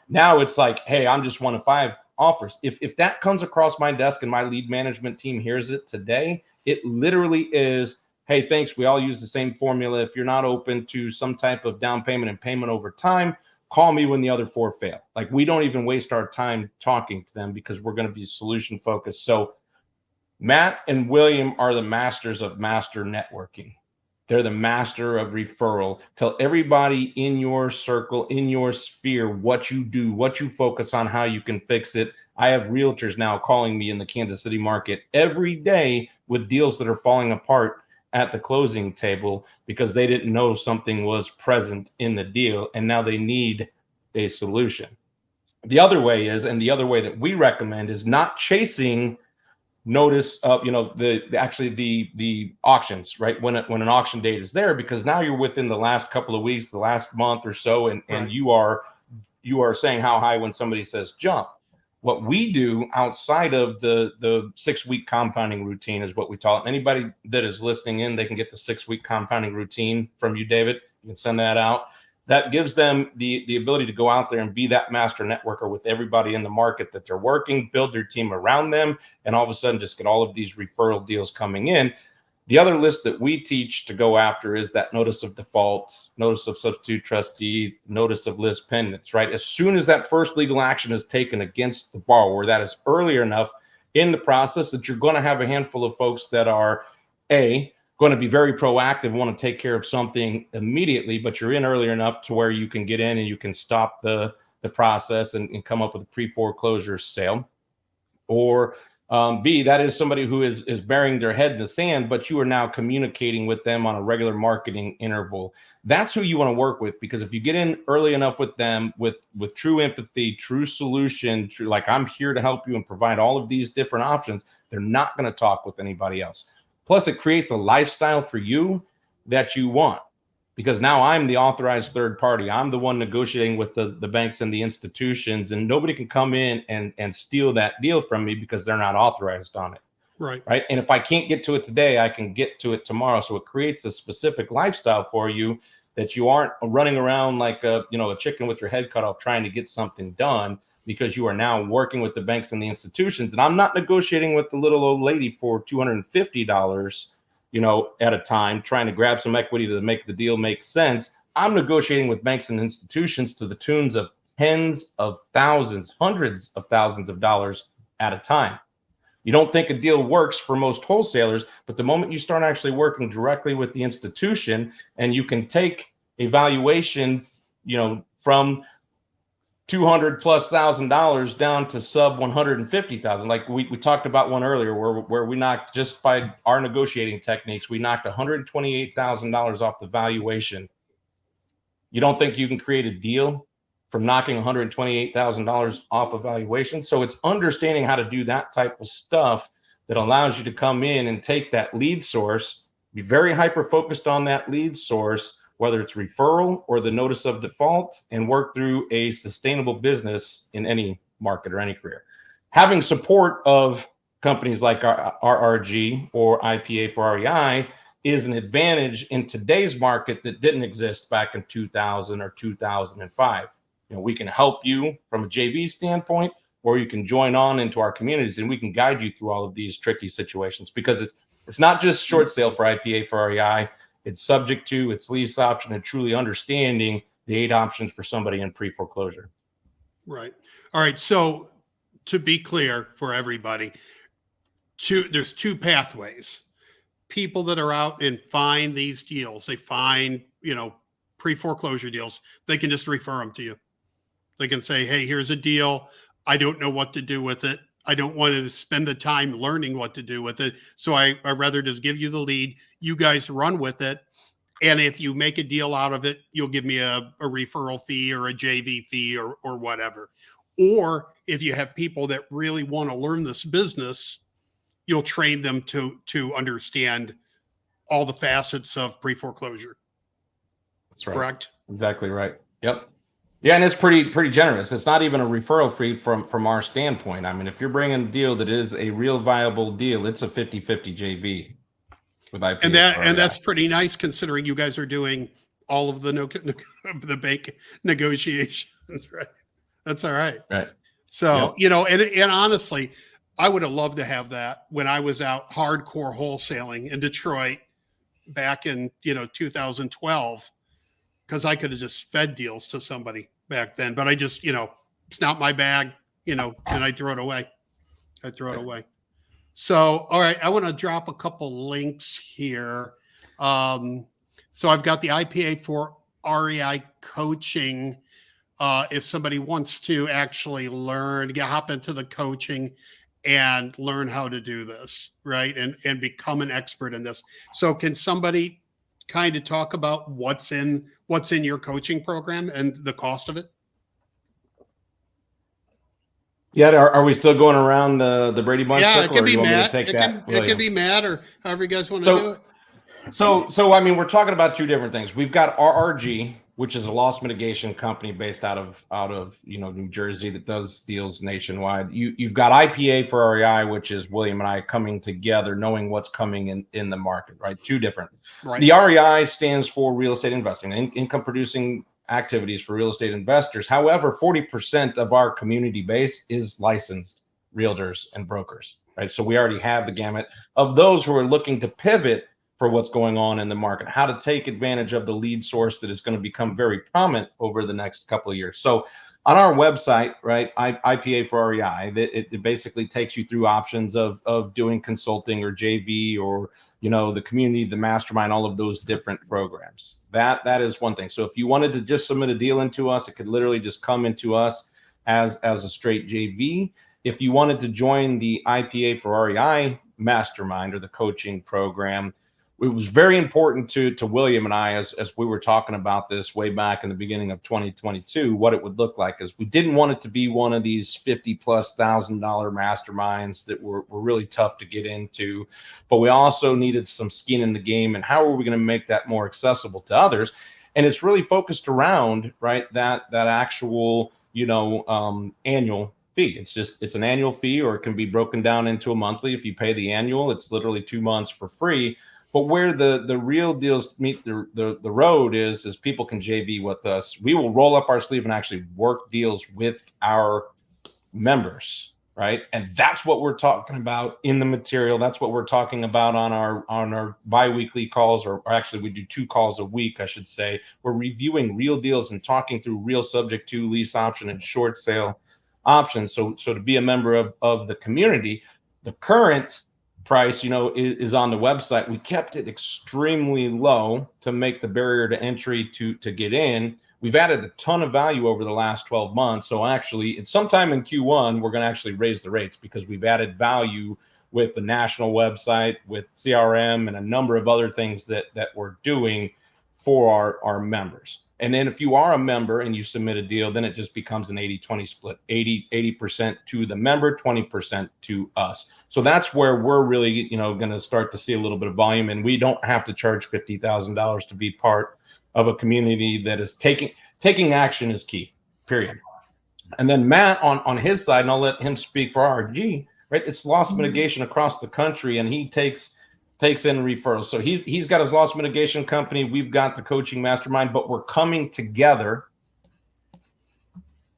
Now it's like, hey, I'm just one of 5 offers. If that comes across my desk and my lead management team hears it today, it literally is, hey, thanks, we all use the same formula. If you're not open to some type of down payment and payment over time, call me when the other 4 fail. Like, we don't even waste our time talking to them because we're going to be solution focused. So Matt and William are the masters of master networking. They're the master of referral. Tell everybody in your circle, in your sphere, what you do, what you focus on, how you can fix it. I have realtors now calling me in the Kansas City market every day with deals that are falling apart at the closing table because they didn't know something was present in the deal, and now they need a solution. The other way is, and the other way that we recommend, is not chasing notice of the auctions, right, when an auction date is there, because now you're within the last couple of weeks, the last month or so, and Right. you are saying how high when somebody says jump. What we do outside of the 6-week compounding routine is what we call it. Anybody that is listening in, they can get the 6-week compounding routine from you, David. You can send that out. That gives them the ability to go out there and be that master networker with everybody in the market that they're working, build their team around them, and all of a sudden just get all of these referral deals coming in. The other list that we teach to go after is that notice of default, notice of substitute trustee, notice of list pendants, right? As soon as that first legal action is taken against the borrower, that is earlier enough in the process that you're going to have a handful of folks that are going to be very proactive, want to take care of something immediately, but you're in earlier enough to where you can get in and you can stop the process and come up with a pre-foreclosure sale. Or B, that is somebody who is burying their head in the sand, but you are now communicating with them on a regular marketing interval. That's who you want to work with, because if you get in early enough with them with true empathy, true solution, true, like, I'm here to help you and provide all of these different options, they're not going to talk with anybody else. Plus, it creates a lifestyle for you that you want, because now I'm the authorized third party. I'm the one negotiating with the banks and the institutions, and nobody can come in and steal that deal from me because they're not authorized on it. Right. Right. And if I can't get to it today, I can get to it tomorrow. So it creates a specific lifestyle for you that you aren't running around like a chicken with your head cut off trying to get something done, because you are now working with the banks and the institutions. And I'm not negotiating with the little old lady for $250, at a time, trying to grab some equity to make the deal make sense. I'm negotiating with banks and institutions to the tunes of tens of thousands, hundreds of thousands of dollars at a time. You don't think a deal works for most wholesalers, but the moment you start actually working directly with the institution, and you can take a valuation, from $200,000+ down to sub $150,000. Like we talked about one earlier where we knocked, just by our negotiating techniques, we knocked $128,000 off the valuation You don't think you can create a deal from knocking $128,000 off of valuation? So it's understanding how to do that type of stuff that allows you to come in and take that lead source, be very hyper focused on that lead source, whether it's referral or the notice of default, and work through a sustainable business in any market or any career. Having support of companies like RRG or IPA for REI is an advantage in today's market that didn't exist back in 2000 or 2005. We can help you from a JV standpoint, or you can join on into our communities, and we can guide you through all of these tricky situations, because it's not just short sale for IPA for REI. It's subject to, it's lease option, and truly understanding the 8 options for somebody in pre-foreclosure. Right. All right. So to be clear for everybody, there's 2 pathways. People that are out and find these deals, they find, pre-foreclosure deals, they can just refer them to you. They can say, hey, here's a deal. I don't know what to do with it. I don't want to spend the time learning what to do with it. So I'd rather just give you the lead. You guys run with it. And if you make a deal out of it, you'll give me a referral fee or a JV fee or whatever. Or if you have people that really want to learn this business, you'll train them to understand all the facets of pre-foreclosure. That's right. Correct? Exactly right. Yep. Yeah, and it's pretty generous. It's not even a referral fee from our standpoint. I mean, if you're bringing a deal that is a real viable deal, it's a 50-50 JV with IPA. And that's pretty nice, considering you guys are doing all of the bank negotiations, right? That's all right. Right. So, and honestly, I would have loved to have that when I was out hardcore wholesaling in Detroit back in, 2012, because I could have just fed deals to somebody back then. But I just, it's not my bag, and I throw it away. So, all right, I want to drop a couple links here. So I've got the IPA for REI coaching. If somebody wants to actually hop into the coaching and learn how to do this, right? And become an expert in this. So can somebody kind of talk about what's in your coaching program and the cost of it? Yeah, are we still going around the Brady Bunch circle? It could be Matt. It could be Matt, or however you guys want to do it. So I mean, we're talking about 2 different things. We've got RRG, which is a loss mitigation company based out of New Jersey that does deals nationwide. You've got IPA for REI, which is William and I coming together, knowing what's coming in the market, right? 2 different. Right. The REI stands for real estate investing, income producing activities for real estate investors. However, 40% of our community base is licensed realtors and brokers, right? So we already have the gamut of those who are looking to pivot for what's going on in the market, how to take advantage of the lead source that is going to become very prominent over the next couple of years. So on our website, right, IPA for REI, it basically takes you through options of doing consulting or JV or the community, the mastermind, all of those different programs. That is one thing. So if you wanted to just submit a deal into us, it could literally just come into us as a straight JV. If you wanted to join the IPA for REI mastermind or the coaching program, it was very important to William and I, as we were talking about this way back in the beginning of 2022, what it would look like, is we didn't want it to be one of these $50,000+ masterminds that were really tough to get into, but we also needed some skin in the game. And how are we going to make that more accessible to others? And it's really focused around, right, that actual, annual fee. It's an annual fee, or it can be broken down into a monthly. If you pay the annual, it's literally 2 months for free. But where the real deals meet the road is people can JV with us. We will roll up our sleeve and actually work deals with our members, right? And that's what we're talking about in the material. That's what we're talking about on our biweekly calls, or actually we do 2 calls a week, I should say. We're reviewing real deals and talking through real subject to lease option and short sale options. So to be a member of the community, the current price, is on the website. We kept it extremely low to make the barrier to entry to get in. We've added a ton of value over the last 12 months. So actually, it's sometime in Q1, we're going to actually raise the rates, because we've added value with the national website, with CRM, and a number of other things that we're doing for our members. And then if you are a member and you submit a deal, then it just becomes an 80-20 split, 80% to the member, 20% to us. So that's where we're really, going to start to see a little bit of volume, and we don't have to charge $50,000 to be part of a community that is taking action is key, period. And then Matt on his side, and I'll let him speak for RRG, right? It's loss mitigation across the country, and he takes in referrals. So he's got his loss mitigation company. We've got the coaching mastermind, but we're coming together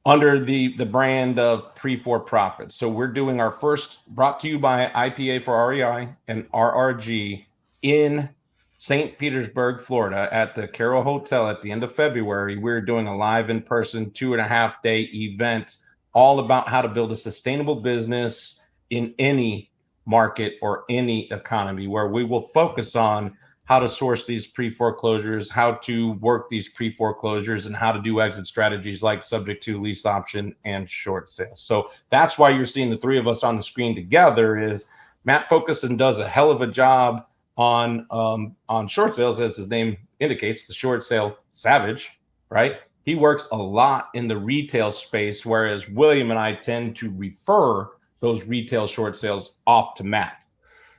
under the brand of Preforeclosure. So we're doing our first, brought to you by IPA for REI and RRG, in St. Petersburg, Florida, at the Carroll Hotel at the end of February. We're doing a live in-person 2.5-day event all about how to build a sustainable business in any market or any economy, where we will focus on how to source these pre-foreclosures, how to work these pre-foreclosures, and how to do exit strategies like subject to, lease option, and short sales. So that's why you're seeing the three of us on the screen together. Is Matt focuses and does a hell of a job on short sales, as his name indicates, the short sale savage, right? He works a lot in the retail space, whereas William and I tend to refer those retail short sales off to Matt.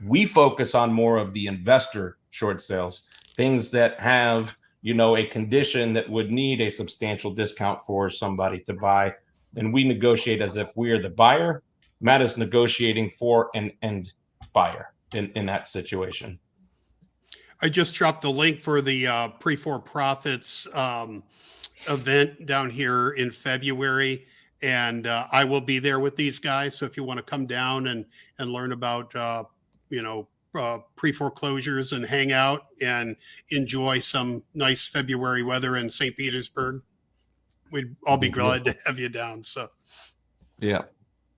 We focus on more of the investor short sales, things that have, a condition that would need a substantial discount for somebody to buy. And we negotiate as if we are the buyer. Matt is negotiating for an end buyer in that situation. I just dropped the link for the Pre4Profits event down here in February, and I will be there with these guys. So if you want to come down and learn about pre-foreclosures and hang out and enjoy some nice February weather in St. Petersburg, we'd all be glad to have you down. So yeah,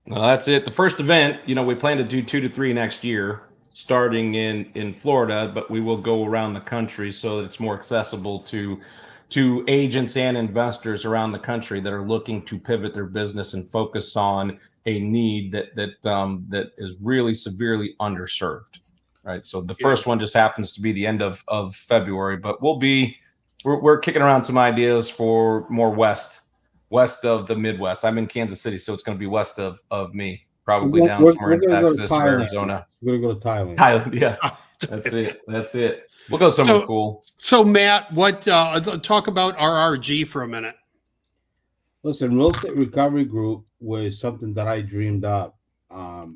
well, that's it. The first event, we plan to do 2 to 3 next year, starting in Florida, but we will go around the country so that it's more accessible to agents and investors around the country that are looking to pivot their business and focus on a need that is really severely underserved, right? So the first one just happens to be the end of February, but we're kicking around some ideas for more west of the Midwest. I'm in Kansas City, so it's going to be west of me, probably down somewhere in Texas or Arizona. We're going to go to Thailand. Thailand, yeah. That's it. We'll go somewhere cool. So Matt, what talk about RRG for a minute? Listen, Real Estate Recovery Group was something that I dreamed up. I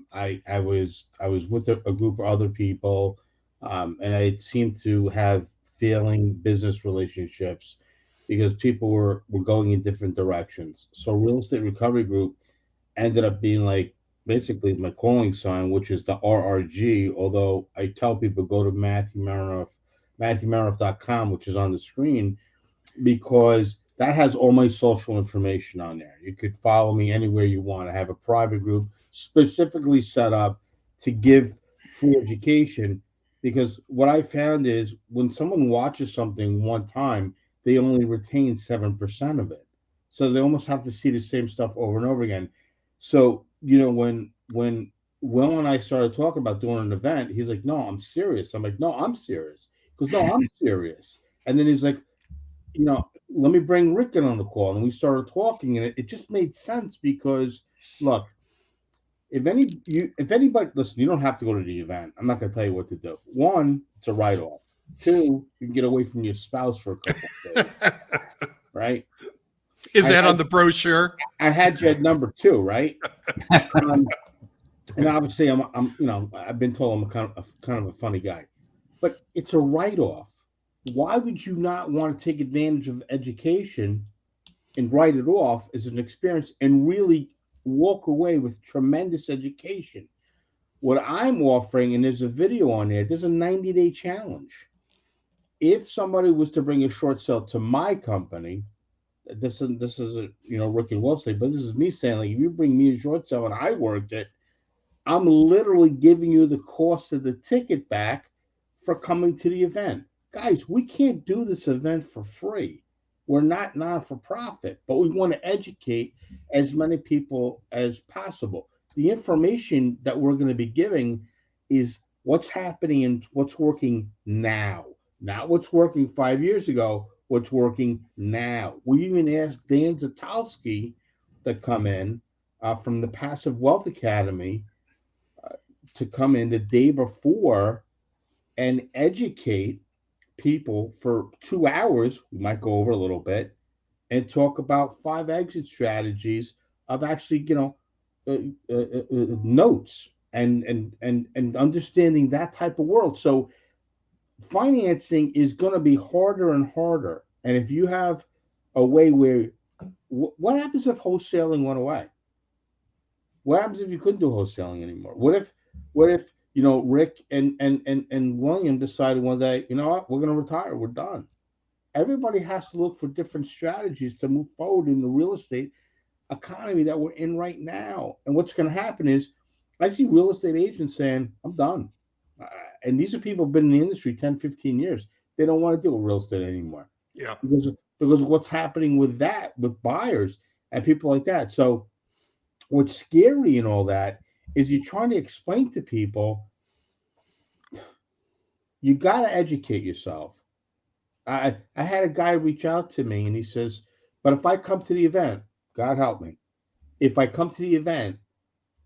was with a group of other people, and I seemed to have failing business relationships because people were going in different directions. So Real Estate Recovery Group ended up being like basically my calling sign, which is the RRG. Although I tell people go to MatthewMaronoff.com, which is on the screen, because that has all my social information on there. You could follow me anywhere you want. I have a private group specifically set up to give free education, because what I found is when someone watches something one time, they only retain 7% of it. So they almost have to see the same stuff over and over again. So, when Will and I started talking about doing an event, he's like, no, I'm serious. I'm like, no, I'm serious. He goes, no, I'm serious. And then he's like, let me bring Rick in on the call. And we started talking, and it just made sense because, look, if anybody, listen, you don't have to go to the event. I'm not going to tell you what to do. 1, it's a write-off. 2, you can get away from your spouse for a couple of days, right? Is that on the brochure? I had you at number 2, right? And obviously, I've been told I'm kind of a funny guy, but it's a write-off. Why would you not want to take advantage of education and write it off as an experience and really walk away with tremendous education? What I'm offering, and there's a video on there's a 90-day challenge. If somebody was to bring a short sale to my company, this is a Rick and Will say, but this is me saying, like, if you bring me a short sale and I worked it, I'm literally giving you the cost of the ticket back for coming to the event. Guys, we can't do this event for free. We're not non-for-profit, but we want to educate as many people as possible. The information that we're going to be giving is what's happening and what's working now, not what's working 5 years ago, what's working now. We even asked Dan Zatowski to come in from the Passive Wealth Academy to come in the day before and educate people for 2 hours. We might go over a little bit and talk about 5 exit strategies of actually, notes and understanding that type of world. So financing is going to be harder and harder. And if you have a way where, what happens if wholesaling went away? What happens if you couldn't do wholesaling anymore? What if Rick and William decided one day, you know what, we're going to retire, we're done. Everybody has to look for different strategies to move forward in the real estate economy that we're in right now. And what's going to happen is, I see real estate agents saying, I'm done. And these are people who've been in the industry 10, 15 years. They don't want to deal with real estate anymore. Yeah. Because of what's happening with that, with buyers and people like that. So what's scary in all that is you're trying to explain to people, you got to educate yourself. I had a guy reach out to me and he says, but if I come to the event, God help me, if I come to the event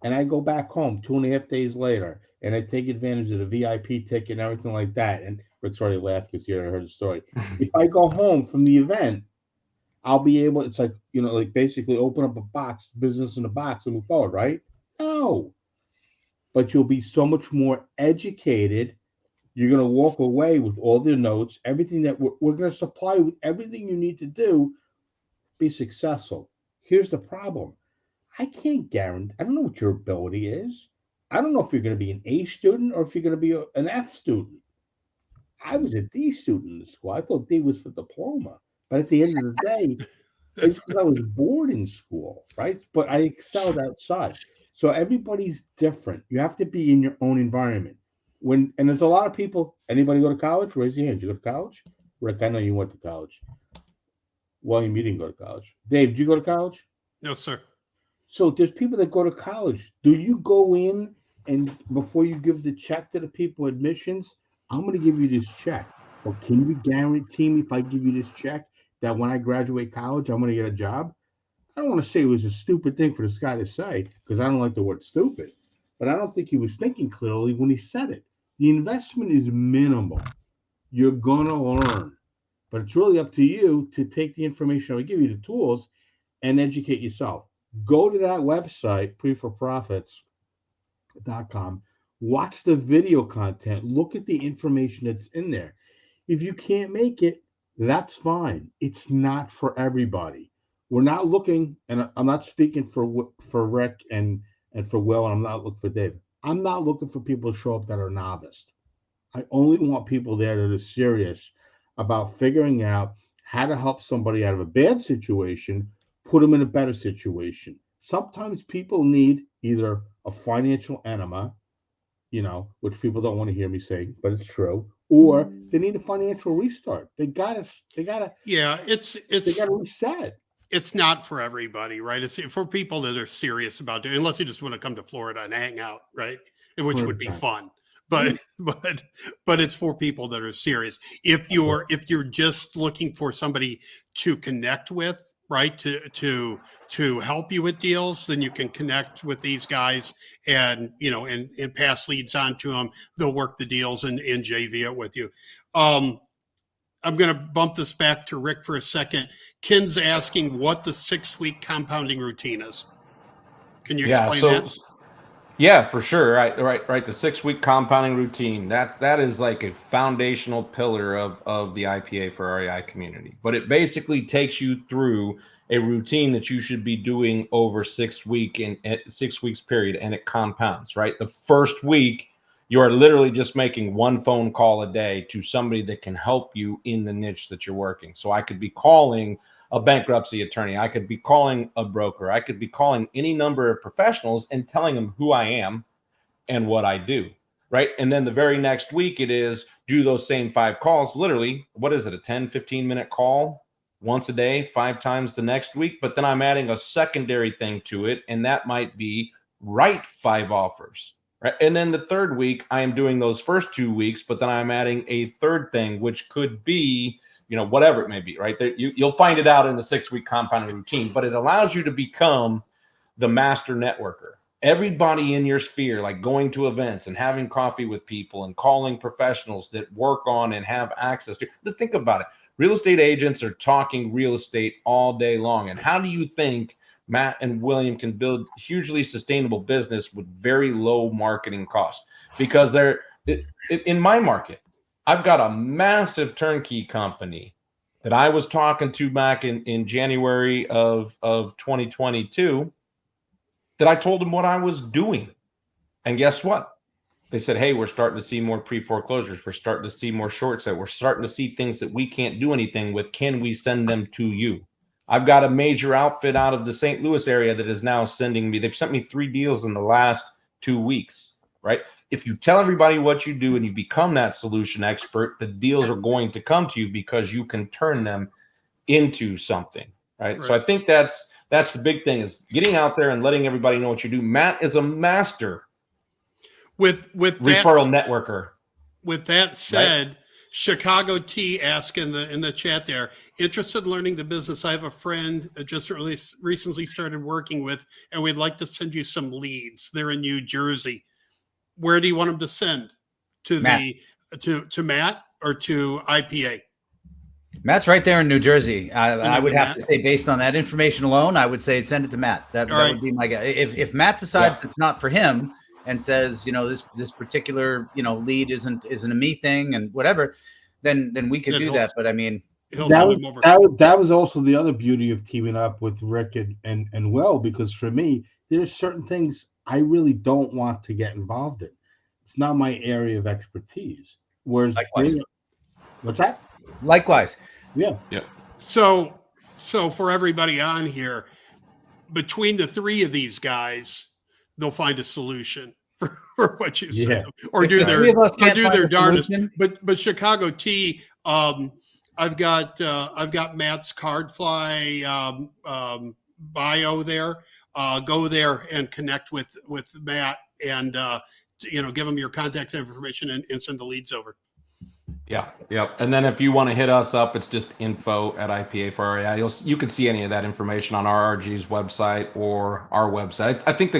and I go back home 2.5 days later and I take advantage of the VIP ticket and everything like that, and Rick's already laughed because he already heard the story. If I go home from the event, I'll be able, it's like, like basically open up a box, business in a box and move forward, right? No. But you'll be so much more educated. You're going to walk away with all the notes, everything that we're going to supply you with, everything you need to do, be successful. Here's the problem. I can't guarantee, I don't know what your ability is. I don't know if you're going to be an A student or if you're going to be an F student. I was a D student in school. I thought D was for diploma. But at the end of the day, it's because I was bored in school, right? But I excelled outside. So everybody's different. You have to be in your own environment. And there's a lot of people. Anybody go to college? Raise your hand. You go to college? Rick, I know you went to college. William, you didn't go to college. Dave, did you go to college? No, sir. So there's people that go to college. Do you go in and before you give the check to the people admissions, I'm going to give you this check. Or can you guarantee me if I give you this check that when I graduate college, I'm going to get a job? I don't want to say it was a stupid thing for this guy to say because I don't like the word stupid, but I don't think he was thinking clearly when he said it. The investment is minimal. You're going to learn, but it's really up to you to take the information I give you, the tools, and educate yourself. Go to that website, preforprofits.com, watch the video content, look at the information that's in there. If you can't make it, that's fine. It's not for everybody. We're not looking, and I'm not speaking for Rick and for Will, and I'm not looking for Dave. I'm not looking for people to show up that are novice. I only want people there that are serious about figuring out how to help somebody out of a bad situation, put them in a better situation. Sometimes people need either a financial enema, which people don't want to hear me say, but it's true, or they need a financial restart. They gotta Yeah, they gotta reset. It's not for everybody, right? It's for people that are serious about doing, unless you just want to come to Florida and hang out, right? Which would be fun. But it's for people that are serious. If you're just looking for somebody to connect with, right, to help you with deals, then you can connect with these guys and and pass leads on to them. They'll work the deals and JV it with you. I'm going to bump this back to Rick for a second. Ken's asking what the 6-week compounding routine is. Can you explain that? Yeah, for sure. Right. The 6-week compounding routine. That is like a foundational pillar of the IPA for REI community. But it basically takes you through a routine that you should be doing over 6 weeks period, and it compounds. Right. The first week, you are literally just making one phone call a day to somebody that can help you in the niche that you're working. So I could be calling a bankruptcy attorney. I could be calling a broker. I could be calling any number of professionals and telling them who I am and what I do. Right. And then the very next week it is do those same 5 calls. Literally, what is it? A 10, 15-minute call once a day, 5 times the next week. But then I'm adding a secondary thing to it. And that might be write 5 offers. Right. And then the third week, I am doing those first 2 weeks, but then I'm adding a third thing, which could be whatever it may be, right? There, you'll find it out in the 6-week compounding routine, but it allows you to become the master networker. Everybody in your sphere, like going to events and having coffee with people and calling professionals that work on and have access to. But think about it. Real estate agents are talking real estate all day long. And how do you think Matt and William can build hugely sustainable business with very low marketing costs? Because they're in my market, I've got a massive turnkey company that I was talking to back in January of 2022 that I told them what I was doing. And guess what? They said, hey, we're starting to see more pre-foreclosures. We're starting to see more short sale. We're starting to see things that we can't do anything with. Can we send them to you? I've got a major outfit out of the St. Louis area that is now sending me. They've sent me 3 deals in the last 2 weeks, right? If you tell everybody what you do and you become that solution expert, the deals are going to come to you because you can turn them into something, right? So I think that's the big thing, is getting out there and letting everybody know what you do. Matt is a master with referral networker. With that said, right? Chicago T asked in the chat there, interested in learning the business. I have a friend just recently started working with, and we'd like to send you some leads. They're in New Jersey. Where do you want them to send? To Matt. To Matt or to IPA? Matt's right there in New Jersey. I would have to say, based on that information alone, I would say send it to Matt. That would be my guy. If Matt decides it's not for him and says, this particular, lead isn't a me thing and whatever, then we could do that. But I mean, that was also the other beauty of teaming up with Rick and Will, because for me, there's certain things I really don't want to get involved in. It's not my area of expertise. Whereas, what's that? Likewise. Yeah. So for everybody on here, between the 3 of these guys, they'll find a solution for what you said, or do their darndest. But Chicago T, I've got Matt's Cardfly bio there. Go there and connect with Matt, and give him your contact information and send the leads over. Yeah. And then if you want to hit us up, it's just info@IPA for REI. You can see any of that information on RRG's website or our website. I think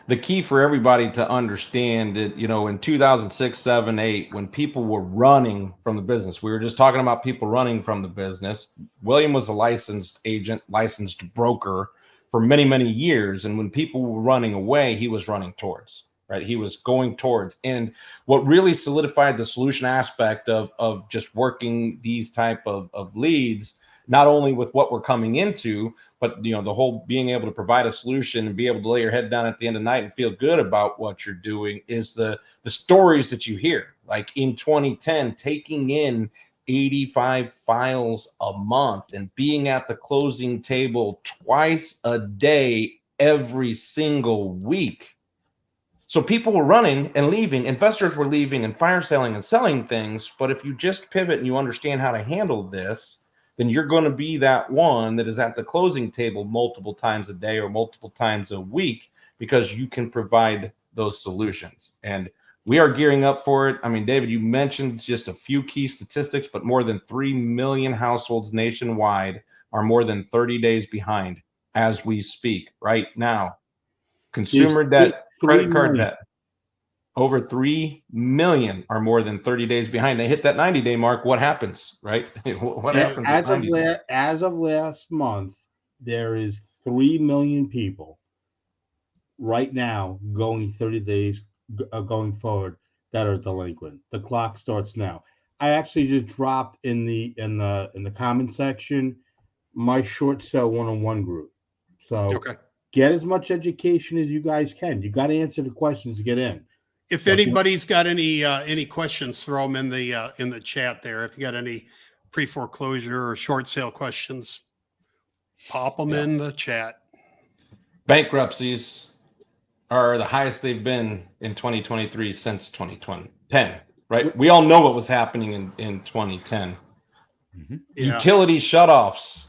the key for everybody to understand that, in 2006, 7, 8, when people were running from the business, we were just talking about people running from the business. William was a licensed agent, licensed broker for many, many years. And when people were running away, he was running towards. Right, he was going towards. And what really solidified the solution aspect of just working these type of leads, not only with what we're coming into, but the whole being able to provide a solution and be able to lay your head down at the end of the night and feel good about what you're doing, is the stories that you hear. Like in 2010, taking in 85 files a month and being at the closing table twice a day, every single week. So people were running and leaving, investors were leaving and fire selling and selling things. But if you just pivot and you understand how to handle this, then you're going to be that one that is at the closing table multiple times a day or multiple times a week, because you can provide those solutions. And we are gearing up for it. I mean, David, you mentioned just a few key statistics, but more than 3 million households nationwide are more than 30 days behind as we speak right now. Consumer debt, credit card debt, over 3 million are more than 30 days behind. They hit that 90-day mark. What happens, right? What happens? As of last month, there is 3 million people right now going 30 days going forward that are delinquent. The clock starts now. I actually just dropped in the comment section my short sale one-on-one group. So get as much education as you guys can. You got to answer the questions to get in. If anybody's got any questions, throw them in the chat there. If you got any pre-foreclosure or short sale questions, pop them in the chat. Bankruptcies are the highest they've been in 2023 since 2010, right? We all know what was happening in 2010. Mm-hmm. Utility shutoffs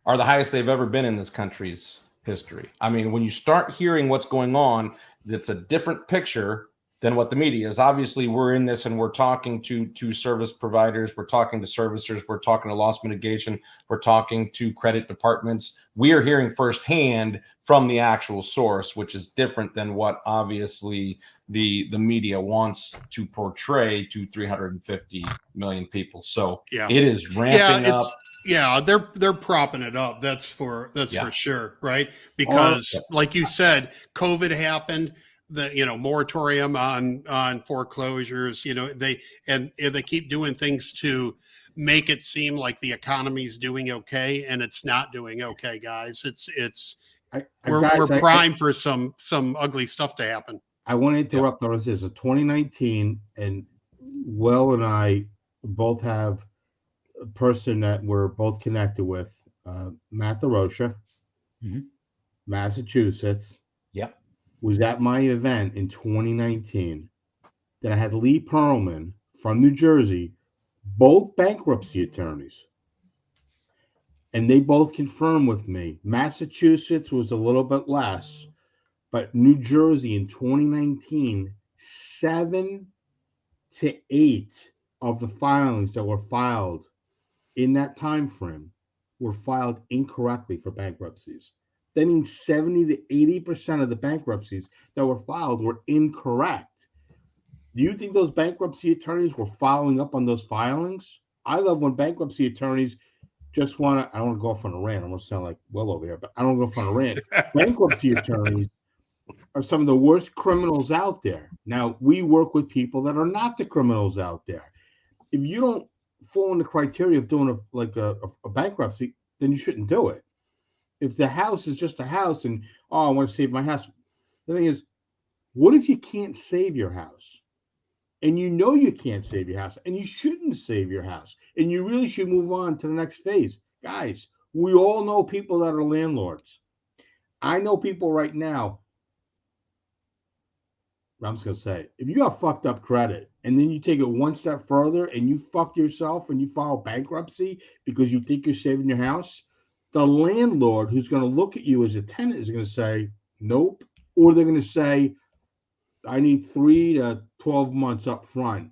are the highest they've ever been in this country's history. I mean, when you start hearing what's going on, it's a different picture than what the media is. Obviously, we're in this and we're talking to service providers, we're talking to servicers, we're talking to loss mitigation, we're talking to credit departments. We are hearing firsthand from the actual source, which is different than what obviously the media wants to portray to 350 million people. So Yeah. it is ramping up. Yeah, they're propping it up. That's for sure, right? Because like you said, COVID happened, the moratorium on foreclosures, they keep doing things to make it seem like the economy's doing okay, and it's not doing okay, guys. We're primed for some ugly stuff to happen. I want to interrupt. This is 2019, and Will and I both have a person that we're both connected with, Matt DeRocha, Massachusetts. Yep. Was at my event in 2019. Then I had Lee Perlman from New Jersey, both bankruptcy attorneys. And they both confirmed with me. Massachusetts was a little bit less, but New Jersey in 2019, 7 to 8 of the filings that were filed in that time frame were filed incorrectly for bankruptcies. That means 70 to 80% of the bankruptcies that were filed were incorrect. Do you think those bankruptcy attorneys were following up on those filings? I love when bankruptcy attorneys just want to, I don't want to go off on a rant. I'm going to sound like Will over here, but I don't go off on a rant. Bankruptcy attorneys are some of the worst criminals out there. Now, we work with people that are not the criminals out there. If you don't fall in the criteria of doing a bankruptcy, then you shouldn't do it. If the house is just a house and, I want to save my house. The thing is, what if you can't save your house? And you can't save your house, and you shouldn't save your house, and you really should move on to the next phase. Guys, we all know people that are landlords. I know people right now. I'm just going to say, if you have fucked up credit and then you take it one step further and you fuck yourself and you file bankruptcy because you think you're saving your house, the landlord who's going to look at you as a tenant is going to say, nope. Or they're going to say, I need 3 to 12 months up front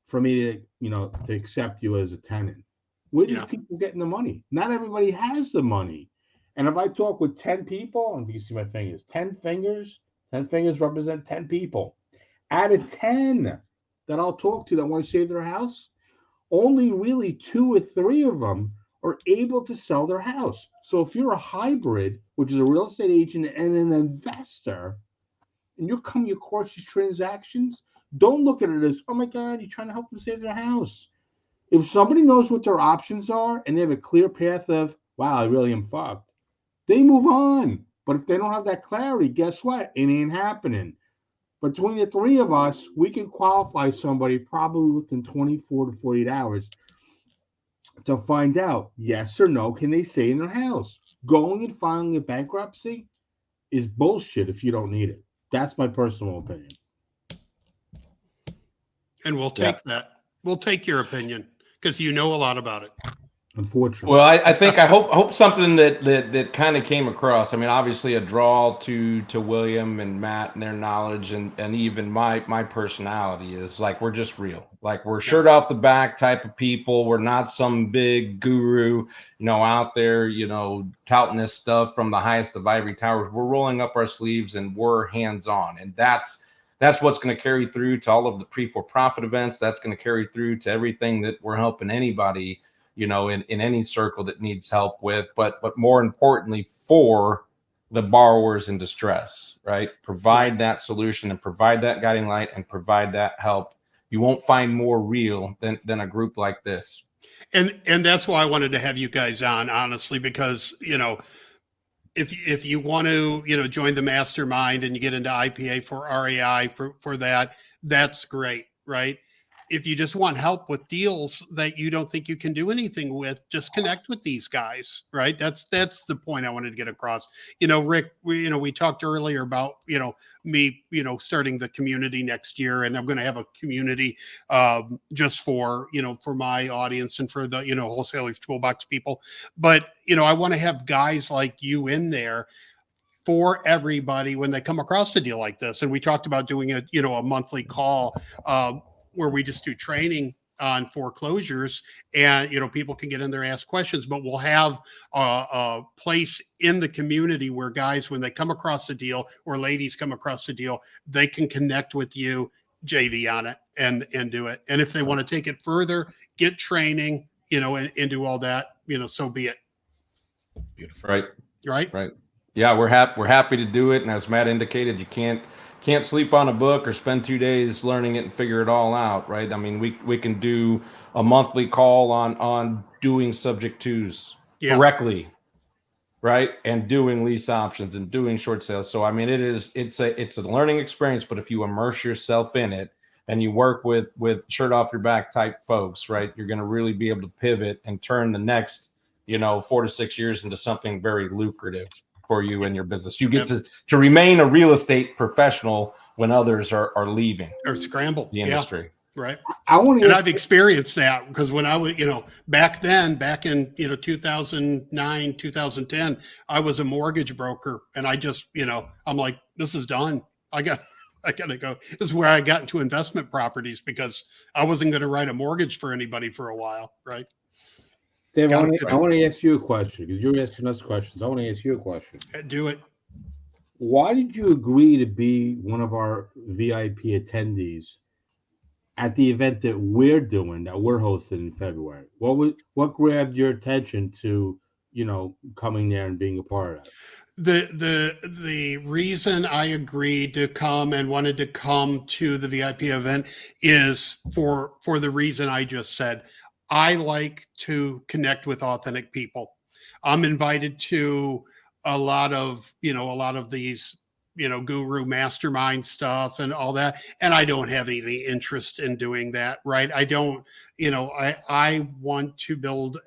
for me to accept you as a tenant. Where these people getting the money? Not everybody has the money. And if I talk with 10 people, I don't think you see my fingers, 10 fingers represent 10 people. Out of 10 that I'll talk to that want to save their house, only really 2 or 3 of them are able to sell their house. So if you're a hybrid, which is a real estate agent and an investor, and you're coming across these transactions, don't look at it as, oh my God, you're trying to help them save their house. If somebody knows what their options are and they have a clear path of, wow, I really am fucked, they move on. But if they don't have that clarity, guess what? It ain't happening. Between the 3 of us, we can qualify somebody probably within 24 to 48 hours to find out, yes or no, can they stay in their house? Going and filing a bankruptcy is bullshit if you don't need it. That's my personal opinion. And we'll take that. We'll take your opinion because you know a lot about it. Unfortunately. Well, I hope something that kind of came across. I mean, obviously a draw to William and Matt and their knowledge and even my personality is like, we're just real. Like, we're shirt off the back type of people. We're not some big guru, out there, touting this stuff from the highest of ivory towers. We're rolling up our sleeves and we're hands on. And that's what's going to carry through to all of the pre-for-profit events. That's going to carry through to everything that we're helping anybody in any circle that needs help with, but more importantly for the borrowers in distress, right? Provide that solution and provide that guiding light and provide that help. You won't find more real than a group like this. And that's why I wanted to have you guys on, honestly, because, if you want to, join the mastermind and you get into IPA for REI for that, that's great, right? If you just want help with deals that you don't think you can do anything with, just connect with these guys, right? That's the point I wanted to get across. Rick, we talked earlier about, me, starting the community next year, and I'm going to have a community just for my audience and for the, wholesalers toolbox people. But, I want to have guys like you in there for everybody when they come across a deal like this. And we talked about doing a monthly call where we just do training on foreclosures, and people can get in there and ask questions, but we'll have a place in the community where guys, when they come across the deal, or ladies come across the deal, they can connect with you, JV, on it and do it. And if they want to take it further, get training, and do all that, so be it. Beautiful. Right. Right. Yeah, we're happy to do it. And as Matt indicated, you can't sleep on a book or spend 2 days learning it and figure it all out, right? I mean, we can do a monthly call on doing subject twos correctly, right? And doing lease options and doing short sales. So I mean, it's a learning experience, but if you immerse yourself in it and you work with shirt off your back type folks, right, you're going to really be able to pivot and turn the next 4 to 6 years into something very lucrative for you and your business. You get to remain a real estate professional when others are leaving or scramble the industry. Right. And I've experienced that, because when I was, back in, 2009, 2010, I was a mortgage broker, and I just, I'm like, this is done. I got to go. This is where I got into investment properties, because I wasn't going to write a mortgage for anybody for a while. Right. Dave, I want to ask you a question, because you're asking us questions. I want to ask you a question. Do it. Why did you agree to be one of our VIP attendees at the event that we're hosting in February? What grabbed your attention to, coming there and being a part of that? The reason I agreed to come and wanted to come to the VIP event is for the reason I just said. I like to connect with authentic people. I'm invited to a lot of these, guru mastermind stuff and all that. And I don't have any interest in doing that. Right. I don't, I want to build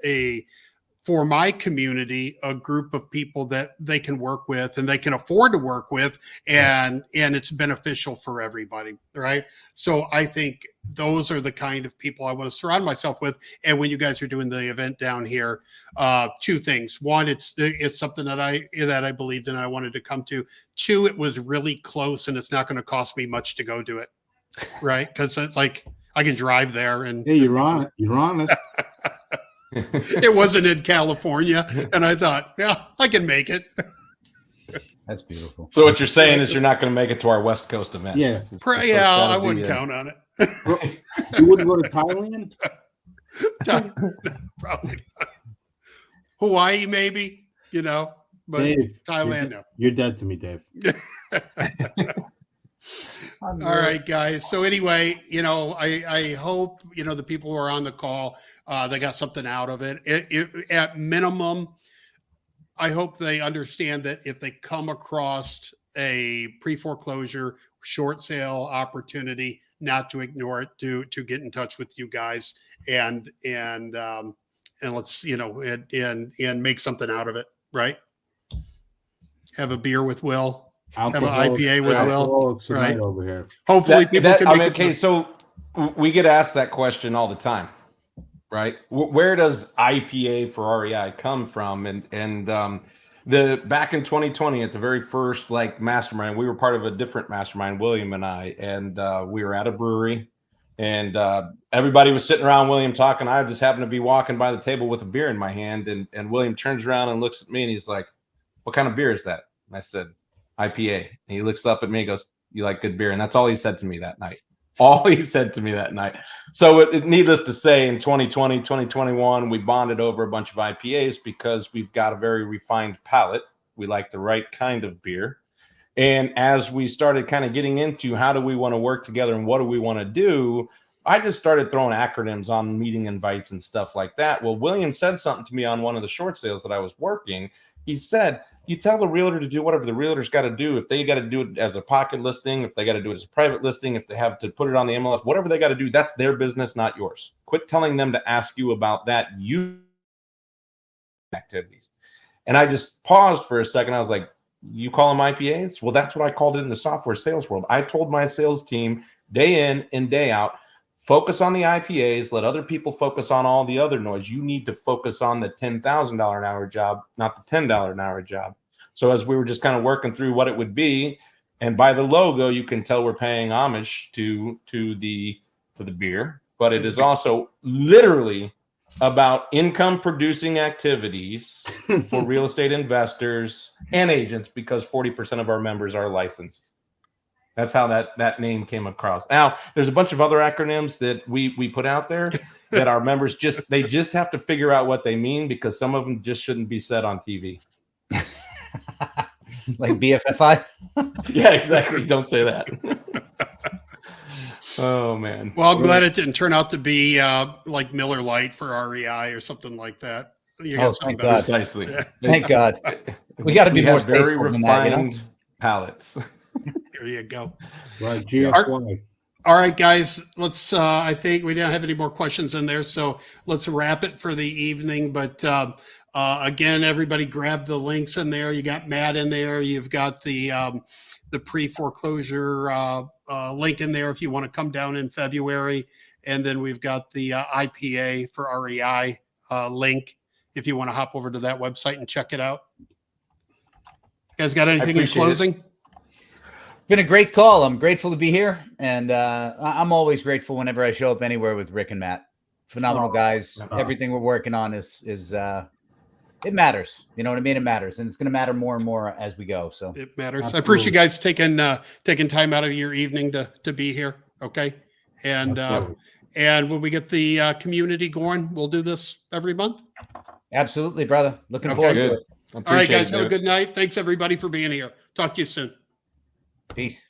for my community, a group of people that they can work with and they can afford to work with, and it's beneficial for everybody. Right. So I think those are the kind of people I want to surround myself with. And when you guys are doing the event down here, 2 things. One, it's something that I believed in and I wanted to come to. 2, it was really close, and it's not going to cost me much to go do it. Right. Because it's like I can drive there and you're on it. You're on it. It wasn't in California, and I thought, yeah, I can make it. That's beautiful. So what you're saying is you're not going to make it to our West Coast events. Yeah. I wouldn't count on it. You wouldn't go to Thailand? Probably not. Hawaii, maybe, but Dave, Thailand, no. You're dead to me, Dave. All right, guys. So anyway, I hope, the people who are on the call, they got something out of it. At minimum, I hope they understand that if they come across a pre-foreclosure short sale opportunity, not to ignore it, to get in touch with you guys and let's, and make something out of it. Right. Have a beer with Will. Have an IPA with Will. Right over here. Hopefully people can make it. Okay, so we get asked that question all the time, right? Where does IPA for REI come from? And the back in 2020 at the very first mastermind, we were part of a different mastermind, William and I, and we were at a brewery, and everybody was sitting around William talking. I just happened to be walking by the table with a beer in my hand, and William turns around and looks at me and he's like, "What kind of beer is that?" And I said, "IPA." And he looks up at me and goes, "You like good beer?" And that's all he said to me that night. So needless to say, in 2020, 2021, we bonded over a bunch of IPAs because we've got a very refined palate. We like the right kind of beer. And as we started kind of getting into how do we want to work together and what do we want to do, I just started throwing acronyms on meeting invites and stuff like that. Well, William said something to me on one of the short sales that I was working. He said, you tell the realtor to do whatever the realtor's got to do. If they got to do it as a pocket listing, if they got to do it as a private listing, if they have to put it on the MLS, whatever they got to do, that's their business, not yours. Quit telling them to ask you about that. You activities. And I just paused for a second. I was like, you call them IPAs? Well, that's what I called it in the software sales world. I told my sales team day in and day out, focus on the IPAs, let other people focus on all the other noise. You need to focus on the $10,000 an hour job, not the $10 an hour job. So as we were just kind of working through what it would be, and by the logo, you can tell we're paying homage to the beer, but it is also literally about income producing activities for real estate investors and agents, because 40% of our members are licensed. That's how that name came across. Now, there's a bunch of other acronyms that we put out there that our members just have to figure out what they mean, because some of them just shouldn't be said on TV. Like BFFI. Yeah, exactly. Don't say that. Oh man. Well, I'm glad it didn't turn out to be like Miller Lite for REI or something like that. You got something thank better. God. Precisely. Yeah. Thank God. We got to be more have very faithful than that, refined you know? palates. There you go. Right, GFY. All right, guys, let's, I think we don't have any more questions in there, so let's wrap it for the evening. But again, everybody grab the links in there. You got Matt in there. You've got the pre-foreclosure link in there if you want to come down in February. And then we've got the IPA for REI link if you want to hop over to that website and check it out. You guys got anything in closing? Been a great call. I'm grateful to be here, and I'm always grateful whenever I show up anywhere with Rick and Matt. Phenomenal guys. Everything we're working on is it matters. You know what I mean? It matters, and it's going to matter more and more as we go. So it matters. Absolutely. I appreciate you guys taking time out of your evening to be here. Okay, and when we get the community going, we'll do this every month. absolutely, brother. Looking Okay. forward to Good. it. All right, guys, have a good night. Thanks everybody for being here. Talk to you soon. Peace.